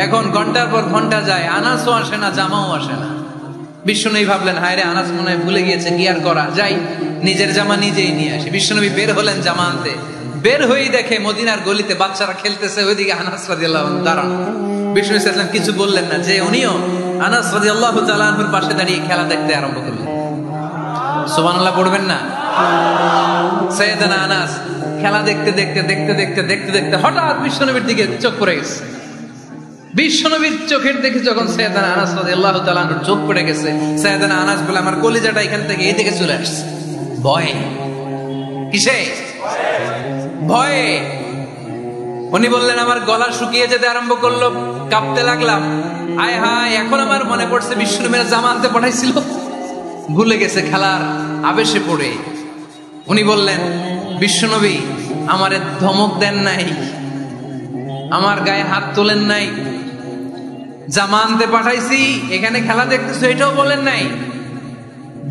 এখন ঘন্টার পর ঘন্টা যায়, আনাসও আসে না, জামাও আসে না। বিশ্বনবী ভাবলেন হায় রে, আনাস মনে হয় ভুলে গিয়েছে, কি আর করা যায়, নিজের জামা নিজেই নিয়ে আসি। বিশ্বনবী বের হলেন জামা আনতে। বের হয়েই দেখে মদিনার গলিতে বাচ্চারা খেলতেছে, ওইদিকে আনাস রাদিয়াল্লাহু আনহু দাঁড়ান। বিষ্ণু ইসলাম কিছু বললেন না, যে উনিও আনাস রাদিয়াল্লাহু তাআলা আনহুর পাশে দাঁড়িয়ে খেলা দেখতে আরম্ভ করলেন। সুবহানাল্লাহ পড়বেন না? সাইয়েদনা আনাস খেলা দেখতে দেখতে হঠাৎ বিশ্বনবীর দিকে চোখ পড়ে গেছে। বিশ্বনবীর চোখের দিকে যখন সাইয়েদনা আনাস রাদিয়াল্লাহু তাআলা আনহুর চোখ পড়ে গেছে, সাইয়েদনা আনাস বলে আমার কলিজাটা এখান থেকে এই দিকে চলে আসছে। ভয়ে। কিসে? ভয়ে। উনি বললেন আমার গলা শুকিয়ে যেতে আরম্ভ করলো, কাঁপতে লাগলাম। আয় হায়, এখন আমার মনে পড়ছে বিশ্বনবীর জামা আনতে পাঠাইছিল, ভুলে গেছে খেলার আবেশে পড়ে। উনি বললেন বিশ্বনবী আমারে ধমক দেন নাই, আমার গায়ে হাত তোলেন নাই, জামা আনতে পাঠাইছি, এখানে খেলা দেখতেছো এটাও বলেন নাই,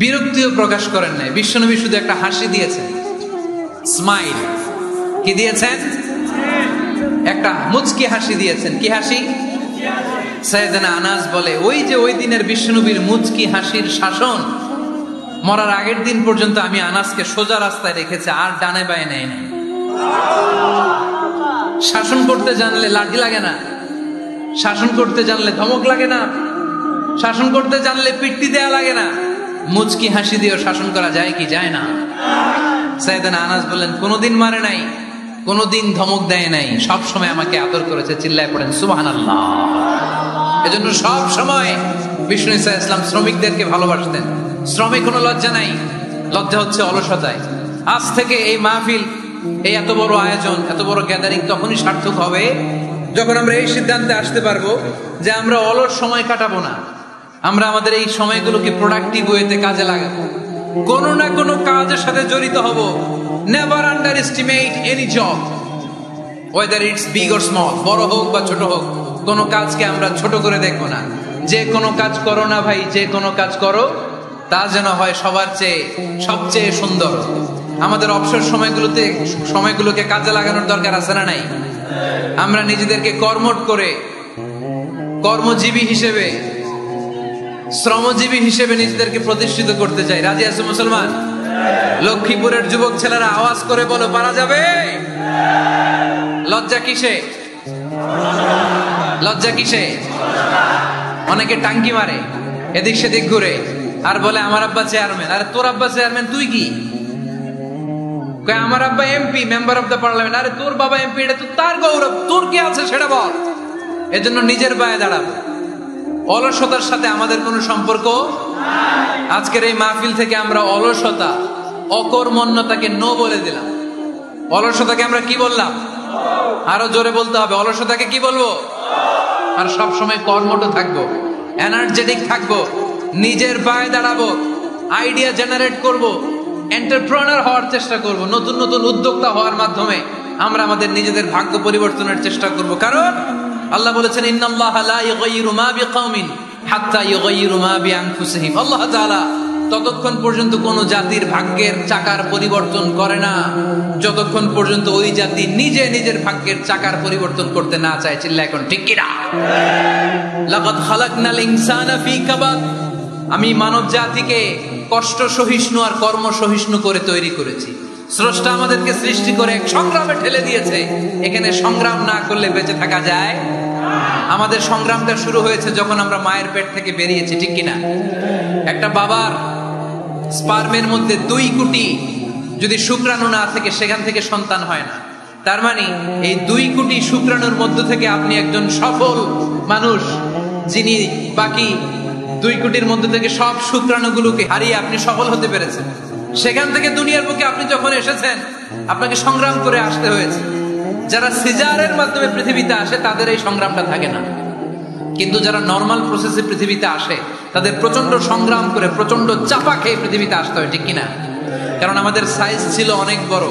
বিরক্তিও প্রকাশ করেন নাই। বিশ্বনবী শুধু একটা হাসি দিয়েছেন, স্মাইল। কি দিয়েছেন? একটা মুচকি হাসি দিয়েছেন। কি হাসি? সাইয়েদনা আনাস বলে ওই যে ওই দিনের বিশ্বনবীর মুচকি হাসির শাসন মরার আগের দিন পর্যন্ত আমি আনাসকে সোজা রাস্তায় রেখেছি, আর ডানে বায়ে নেয় নাই। শাসন করতে জানলে লাঠি লাগে না, শাসন করতে জানলে ধমক লাগে না, শাসন করতে জানলে পিট্টি দেয়া লাগে না। মুচকি হাসি দিয়েও শাসন করা যায় কি যায় না? সাইয়েদনা আনাস বললেন কোনোদিন মারে নাই, কোনোদিন ধমক দেয় নাই, সব সময় আমাকে আদর করেছে। চিল্লায় পড়েন সুবহানাল্লাহ। এজন্য সব সময় বিষ্ণু ইসলাম শ্রমিকদেরকে ভালোবাসতেন। শ্রমে কোনো লজ্জা নাই, লজ্জা হচ্ছে অলসতায়। আজ থেকে এই মাহফিল, এই এত বড় আয়োজন, এত বড় গ্যাদারিং তখনই সার্থক হবে যখন আমরা এই সিদ্ধান্তে আসতে পারবো যে আমরা অলস সময় কাটাবো না, আমরা আমাদের এই সময়গুলোকে প্রোডাক্টিভ ওয়েতে কাজে লাগাবো, কোনো না কোনো কাজের সাথে জড়িত হব। Never under estimate any job, whether it's big or small, বড় হোক বা ছোট হোক, কোনো কাজকে আমরা ছোট করে দেখবো না। যে কোনো কাজ করো না ভাই, যে কোনো কাজ করো তা যেন হয় সবার চেয়ে সবচেয়ে সুন্দর। আমাদের অবসর সময়গুলোকে কাজে লাগানোর দরকার আছে না নাই? আমরা নিজেদেরকে কর্মঠ করে কর্মজীবী হিসেবে, শ্রমজীবী হিসেবে নিজেদেরকে প্রতিষ্ঠিত করতে চাই। রাজি আছো মুসলমান? লক্ষ্মীপুরের যুবক ছেলেরা আওয়াজ করে বলো পারা যাবে? লজ্জা কিসে? লজ্জা কিসে? অনেকে টাঙ্কি মারে, এদিক সেদিক ঘুরে, আর বলে আমার আব্বা চেয়ারম্যান। আরে তোর আব্বা চেয়ারম্যান, তুই কি? আমার আব্বা MP, member of the parliament. আরে তোর বাবা এমপি, এটা তো তার গৌরব, তোর কি আছে সেটা বল। এজন্য নিজের পায়ে দাঁড়াবো। অলসতার সাথে আমাদের কোনো সম্পর্ক। আজকের এই মাহফিল থেকে আমরা অলসতা, অকর্মণ্যতাকে নো বলে দিলাম। অলসতাকে আমরা কি বললাম? আরো জোরে বলতে হবে, অলসতাকে কি বলবো? আর সব সময় কর্মঠ থাকবো, এনার্জেটিক থাকবো, নিজের পায়ে দাঁড়াবো, আইডিয়া জেনারেট করব, এন্টারপ্রেনার হওয়ার চেষ্টা করব, নতুন নতুন উদ্যোক্তা হওয়ার মাধ্যমে আমরা আমাদের নিজেদের ভাগ্য পরিবর্তনের চেষ্টা করব। কারণ আল্লাহ বলেছেন ইন্নাল্লাহা লা ইউগাইয়িরু মা বিকাওমিন হাত্তা ইউগাইয়িরু মা বিআনফুসিহিম। আল্লাহ তাআলা ততক্ষণ পর্যন্ত কোন জাতির ভাগ্যের চাকার পরিবর্তন করে না যতক্ষণ পর্যন্ত ওই জাতি নিজে নিজের ভাগ্যের চাকার পরিবর্তন করতে না চায়। চিল্লা এখন ঠিক কি না? লাকাদ খালাকনাল ইনসানা ফি কাবাদ। আমি মানব জাতিকে কষ্ট সহিষ্ণু আর কর্ম সহিষ্ণু করে তৈরি করেছি। স্রষ্টা আমাদেরকে সৃষ্টি করে এক সংগ্রামে ঠেলে দিয়েছে। এখানে সংগ্রাম না করলে বেঁচে থাকা যায়? আমাদের সংগ্রামটা শুরু হয়েছে যখন আমরা মায়ের পেট থেকে বেরিয়েছি, ঠিক কিনা? একটা বাবার স্পার্মের মধ্যে 2 কোটি যদি শুক্রাণু না থাকে, সেখান থেকে সন্তান হয় না। তার মানে এই 2 কোটি শুক্রাণুর মধ্য থেকে আপনি একজন সফল মানুষ, যিনি বাকি 2 কোটির মধ্যে থেকে সব শুক্রাণুগুলোকে হারিয়ে আপনি সফল হতে পেরেছেন। সেখান থেকে দুনিয়ার বুকে আপনি যখন এসেছেন আপনাকে সংগ্রাম করে আসতে হয়েছে। যারা সিজারের মাধ্যমে পৃথিবীতে আসে তাদের এই সংগ্রামটা থাকে না, কিন্তু যারা নর্মাল প্রসেসে পৃথিবীতে আসে তাদের প্রচন্ড সংগ্রাম করে প্রচন্ড চাপা খেয়ে পৃথিবীতে আসতে হয়, ঠিক কিনা? কারণ আমাদের সাইজ ছিল অনেক বড়,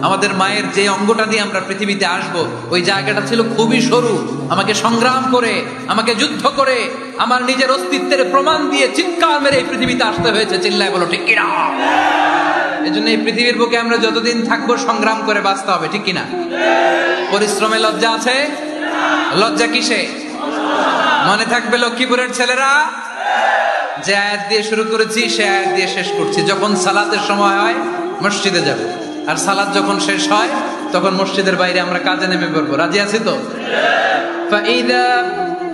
আমাদের মায়ের যে অঙ্গটা দিয়ে আমরা পৃথিবীতে আসব ওই জায়গাটা ছিল খুবই সরু। আমাকে সংগ্রাম করে, আমাকে যুদ্ধ করে, আমার নিজের অস্তিত্বের প্রমাণ দিয়ে চিৎকার মেরে এই পৃথিবীতে আসতে হয়েছে। চিল্লায় বলো ঠিক কিনা? এজন্য এই পৃথিবীর বুকে আমরা যতদিন থাকবো সংগ্রাম করে বাঁচতে হবে, ঠিক কিনা? পরিশ্রমে লজ্জা আছে? লজ্জা কিসে? মনে থাকবে লক্ষ্মীপুরের ছেলেরা, যে আয়াত দিয়ে শুরু করেছি সে আয়াত দিয়ে শেষ করছি। যখন সালাতের সময় হয় মসজিদে যাব, আর সালাত যখন শেষ হয় তখন মসজিদের বাইরে আমরা কাজে নেমে পড়বো। রাজি আছি তো? ফাইদা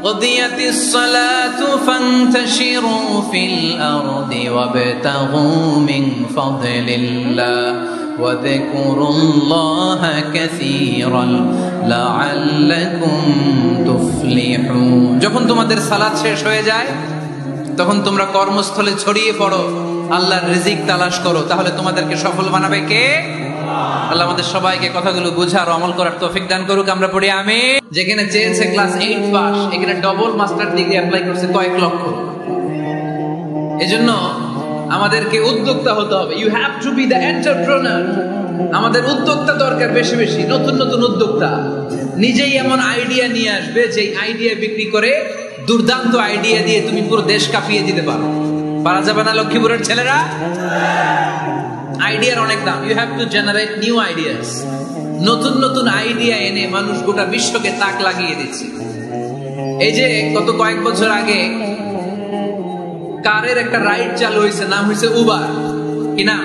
কুদিয়াতিস সালাতু ফান্তাশিরু ফিল আরদি ওয়াবতাগু মিন ফাদলিল্লাহ ওয়াযকুরুল্লাহা কাসীরান লাআল্লাকুম তুফলিহুন। যখন তোমাদের সালাত শেষ হয়ে যায় তখন তোমরা কর্মস্থলে ছড়িয়ে পড়ো, আল্লাহর রিজিক তালাশ করো, তাহলে তোমাদেরকে সফল বানাবে কে? আল্লাহ আমাদের সবাইকে কথাগুলো বোঝার ও আমল করার তৌফিক দান করুক। আমরা পড়ি আমিন। যেখানে চেয়েছে ক্লাস 8 পাস, এখানে ডবল মাস্টার ডিগ্রি অ্যাপ্লাই করছে কয়েক লক্ষ। এজন্য আমাদেরকে উদ্যোক্তা হতে হবে। You have to be the entrepreneur. আমাদের উদ্যোক্তা দরকার, বেশি বেশি নতুন নতুন উদ্যোক্তা। নিজেই এমন আইডিয়া নিয়ে আসবে যে আইডিয়া বিক্রি করে দুর্দান্ত আইডিয়া দিয়ে তুমি পুরো দেশ কাঁপিয়ে দিতে পারো। পারা যাবে না লক্ষ্মীপুরের ছেলেরা? আইডিয়ার অনেক দাম। You have to generate new ideas. নতুন নতুন আইডিয়া এনে মানুষ গোটা বিশ্বকে তাক লাগিয়ে দিচ্ছে। এই যে গত কয়েক বছর আগে কারের একটা রাইড চালু হয়েছে, নাম হয়েছে উবার। কি নাম?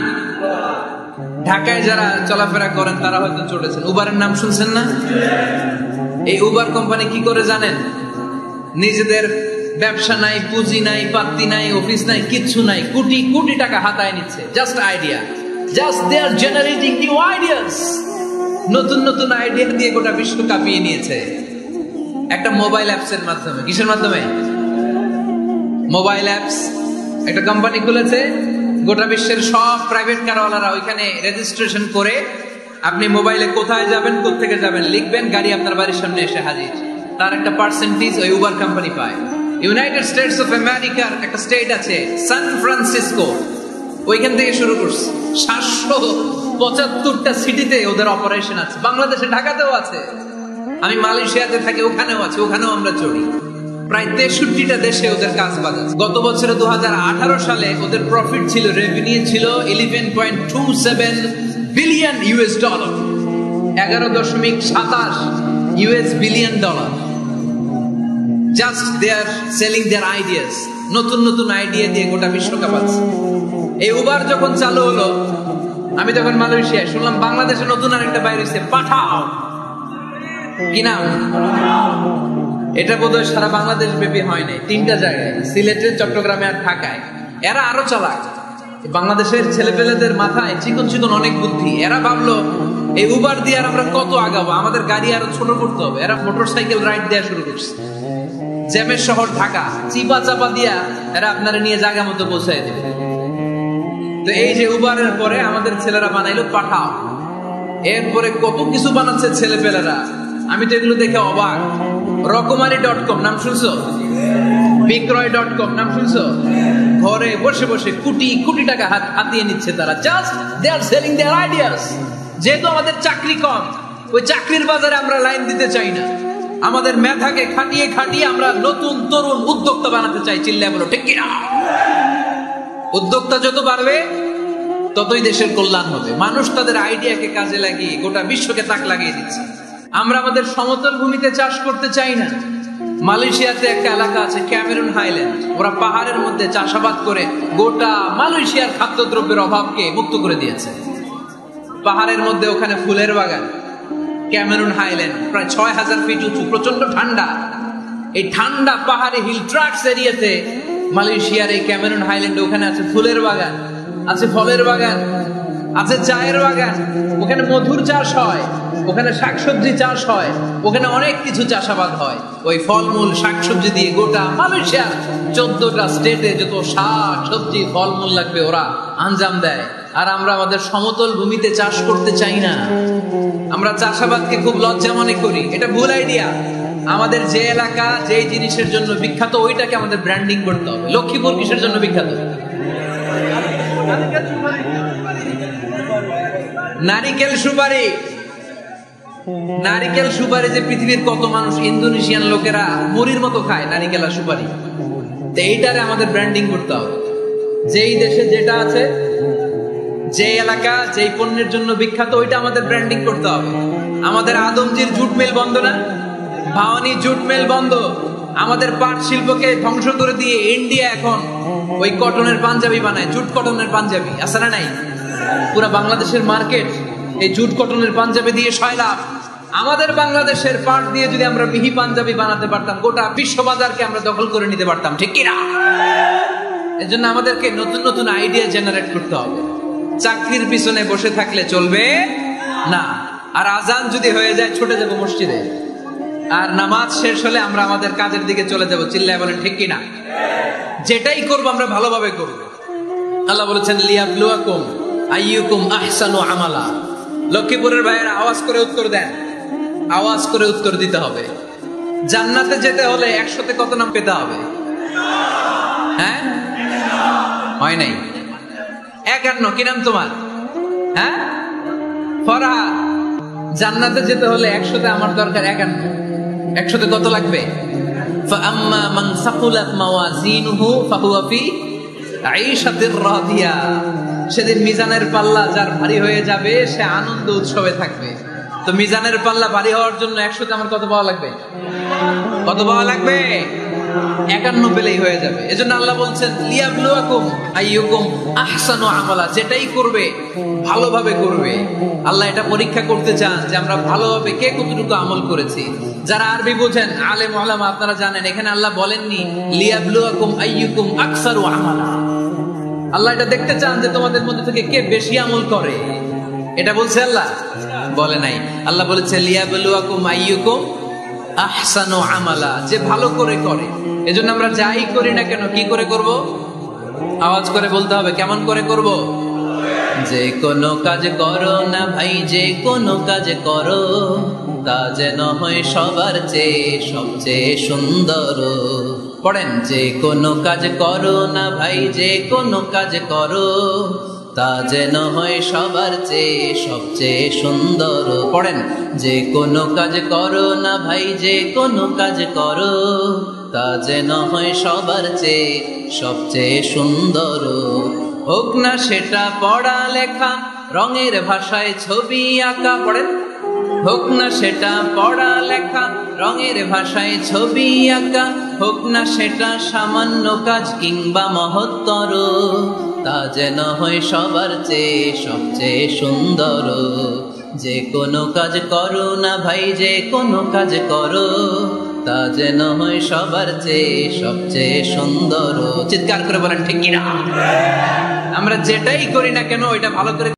ঢাকায় যারা চলাফেরা করেন তারা হয়তো চড়েছেন। উবারের নাম শুনছেন না? এই উবার কোম্পানি কি করে জানেন? নিজেদের ব্যবসা নাই, পুঁজি নাই, পাত্তি নাই, অফিস নাই, কিচ্ছু নাই, কোটি কোটি টাকা হাতায় নিচ্ছে। Just idea, just they are generating new ideas. নতুন নতুন আইডিয়া দিয়ে গোটা বিশ্ব কাঁপিয়ে নিয়েছে একটা মোবাইল অ্যাপস এর মাধ্যমে। কিসের মাধ্যমে? Mobile apps. একটা কোম্পানি খুলেছে, গোটা বিশ্বের সব প্রাইভেট কারওয়ালারা ওইখানে রেজিস্ট্রেশন করে আপনি মোবাইলে কোথায় যাবেন, কোত্থেকে যাবেন লিখবেন, গাড়ি আপনার বাড়ির সামনে এসে হাজির। তার একটা পার্সেন্টেজ ওই উবার কোম্পানি পায়। ইউনাইটেড স্টেটস অফ আমেরিকার একটা স্টেট আছে সান ফ্রান্সিসকো, ওইখান থেকে শুরু করছে। 775টা সিটিতে ওদের অপারেশন আছে। বাংলাদেশে ঢাকাতেও আছে, আমি মালয়েশিয়াতে থাকি, ওখানেও আছে, ওখানেও আমরা চড়ি। প্রায় 63টা দেশে ওদের কাজ বাজার। গত বছরে 2018 সালে ওদের প্রফিট ছিল, রেভিনিউ ছিল 11.27 billion US dollar, 11.27 US billion dollar. Just they are selling their ideas. নতুন নতুন আইডিয়া দিয়ে গোটা বিশ্বকাপ আছে। এই উবার যখন চালু হলো, আমি তখন মালয়েশিয়ায় শুনলাম বাংলাদেশে নতুন আরেকটা বাইর হয়েছে, পাঠাও। কি নাম? এটা বোধহয় সারা বাংলাদেশ ব্যাপী হয় নাই, 3টা জায়গায়, সিলেটে, চট্টগ্রামে আর ঢাকায়। এরা আরো চালাক। বাংলাদেশের ছেলেপেলেদের মাথায় চিকন চিকন অনেক বুদ্ধি। এরা ভাবলো এই উবার দিয়ে আর আমরা কত আগাবো, আমাদের গাড়ি আরো ছোট করতে হবে। এরা মোটরসাইকেল রাইড দেওয়া শুরু করছে। জ্যামের শহর ঢাকা, চিপা চাপা দিয়া এরা আপনারা নিয়ে জায়গা মতো পৌঁছায় দেবে। তো এই যে উবারের পরে আমাদের ছেলেরা বানাইলো পাঠাও। এরপরে কত কিছু বানাচ্ছে ছেলেপেলেরা, আমি তো এগুলো দেখে অবাক। রকমারি.com নাম শুনছো? বিক্রয়.com নাম শুনছো? ঘরে বসে বসে কোটি কোটি টাকা হাতিয়ে নিচ্ছে তারা। Just they are selling their ideas. যেহেতু আমাদের চাকরি কম, ওই চাকরির বাজারে আমরা লাইন দিতে চাই না। আমাদের মেধাকে খাটিয়ে খাটিয়ে আমরা নতুন তরুণ উদ্যোক্তা বানাতে চাই। চিল্লায় বলো ঠিক কিনা? উদ্যোক্তা যত বাড়বে ততই দেশের কল্যাণ হবে। মানুষ তাদের আইডিয়াকে কাজে লাগিয়ে গোটা বিশ্বকে তাক লাগিয়ে দিচ্ছে। আমরা আমাদের সমতল ভূমিতে চাষ করতে চাই না। মালয়েশিয়াতে একটা এলাকা আছে ক্যামেরুন হাইল্যান্ড, ওরা পাহাড়ের মধ্যে চাষাবাদ করে গোটা মালয়েশিয়ার খাদ্যদ্রব্যের অভাবকে মুক্ত করে দিয়েছে। পাহাড়ের মধ্যে ওখানে ফুলের বাগান, ক্যামেরুন হাইল্যান্ড প্রায় 6000 ফিট উঁচু, প্রচন্ড ঠান্ডা। এই ঠান্ডা পাহাড়ে হিল ট্রাক্স এরিয়াতে মালয়েশিয়ার এই ক্যামেরুন হাইল্যান্ডে ওখানে আছে ফুলের বাগান, আছে ফলের বাগান। আছে চায়ের বাগান, ওখানে মধুর চাষ হয়, ওখানে শাকসবজি চাষ হয়, ওখানে অনেক কিছু চাষাবাদ হয়। ওই ফলমূল শাকসবজি দিয়ে গোটা মালয়েশিয়ার 14টা স্টেটে যত শাক সবজি ফলমূল লাগবে ওরা আঞ্জাম দেয়। আর আমরা আমাদের সমতল ভূমিতে চাষ করতে চাই না। আমরা চাষাবাদকে খুব লজ্জা মনে করি, এটা ভুল আইডিয়া। আমাদের যে এলাকা যে জিনিসের জন্য বিখ্যাত ওইটাকে আমাদের ব্র্যান্ডিং করতে হবে। লক্ষ্মীপুর কিসের জন্য বিখ্যাত? নারিকেল সুপারি। নারিকেল সুপারি যে পৃথিবীর কত মানুষ, ইন্দোনেশিয়ান লোকেরা মুড়ির মতো খায় নারিকেল আর সুপারি। তো এইটারে আমাদের ব্র্যান্ডিং করতে হবে। যেই দেশে যেটা আছে, যে এলাকা যেই পণ্যের জন্য বিখ্যাত ওইটা আমাদের ব্র্যান্ডিং করতে হবে। আমাদের আদমজির জুট মিল বন্ধ না, ভাওয়ানি জুট মিল বন্ধ। আমাদের পাট শিল্পকে ধ্বংস করে দিয়ে ইন্ডিয়া এখন ওই কটনের পাঞ্জাবি বানায়, জুট কটনের পাঞ্জাবি। আছে না নাই? পুরা বাংলাদেশের মার্কেট এই জুট কটনের পাঞ্জাবি দিয়ে সয়লাভ। আমাদের বাংলাদেশের পাট দিয়ে যদি আমরা মিহি পাঞ্জাবি বানাতে পারতাম, গোটা বিশ্ব বাজারকে আমরা দখল করে নিতে পারতাম, ঠিক কিনা? এর জন্য আমাদেরকে নতুন নতুন আইডিয়া জেনারেট করতে হবে। চাকরির পিছনে বসে থাকলে চলবে না। আর আজান যদি হয়ে যায় ছুটে যাবো মসজিদে, আর নামাজ শেষ হলে আমরা আমাদের কাজের দিকে চলে যাবো। চিল্লায় বলেন ঠিক কিনা? যেটাই করবো আমরা ভালোভাবে করব। আল্লাহ বলেছেন লিয়াবলুয়াকুম আইয়ুকুম আহসানু আমালা। লক্ষ্মীপুরের ভাইয়েরা আওয়াজ করে উত্তর দেন, আওয়াজ করে উত্তর দিতে হবে। জান্নাতে যেতে হলে 100তে কত নাম পেতে হবে? হ্যাঁ, হয় নাই 51। কি নাম তোমার? হ্যাঁ, ফরহাদ। জান্নাতে যেতে হলে 100তে আমার দরকার 51। 100তে কত লাগবে? ফাআম্মা মান সাকুলাত মাওয়াজিনুহু ফাহুয়া ফি আইশাতির রাদিয়া। সেদিন মিজানের পাল্লা যার ভারী হয়ে যাবে সে আনন্দ উৎসবে থাকবে। তো মিজানের পাল্লা ভারী হওয়ার জন্য 100তে আমার কত পাওয়া লাগবে? কত পাওয়া লাগবে? 51 পেলেই হয়ে যাবে। এজন্য আল্লাহ বলছেন লিয়াবলুয়াকুম আইয়ুকুম আহসানু আমালা। যেটাই করবে ভালোভাবে করবে। আল্লাহ এটা পরীক্ষা করতে চান যে আমরা ভালোভাবে কে কতটুকু আমল করেছি। যারা আরবি বোঝেন আলেম ওলামা আপনারা জানেন, এখানে আল্লাহ বলেননি লিয়াবলুয়াকুম আইয়ুকুম আকসারু আমালা। আল্লাহ এটা দেখতে চান যে তোমাদের মধ্যে থেকে কে বেশি আমল করে। এটা বলছে আল্লাহ? বলে নাই। আল্লাহ বলেছে লিয়াবলুয়াকুম আইয়ুকুম আহসানু আমালা, যে ভালো করে করে। এজন্য আমরা যাই করি না কেন কি করে করব? আওয়াজ করে বলতে হবে। কেমন করে করব? যে কোনো কাজ করো না ভাই, যে কোনো কাজ করো তা যেন হয় সবার চেয়ে সবচেয়ে সুন্দর। পড়েন, যে কোনো কাজ করো না ভাই, যে কোনো কাজ করো তা যেন হয় সবার চেয়ে সবচেয়ে সুন্দর। পড়েন, যে কোনো কাজ করো না ভাই, যে কোনো কাজ করো তা যেন হয় সবার চেয়ে সবচেয়ে সুন্দর। হোক না সেটা পড়া লেখা, রঙের ভাষায় ছবি আঁকা। পড়েন, হোক না সেটা পড়া লেখা, রঙের ভাষায় ছবি আঁকা। হোক না সেটা সামান্য কাজ কিংবা মহত্তর, তা যেন হয় সবার চেয়ে সবচেয়ে সুন্দর। যে কোনো কাজ করো না ভাই, যে কোনো কাজ করো তা যেন হয় সবার চেয়ে সবচেয়ে সুন্দর। চিৎকার করে বলেন ঠিক কিনা? আমরা যেটাই করি না কেন ওইটা ভালো করে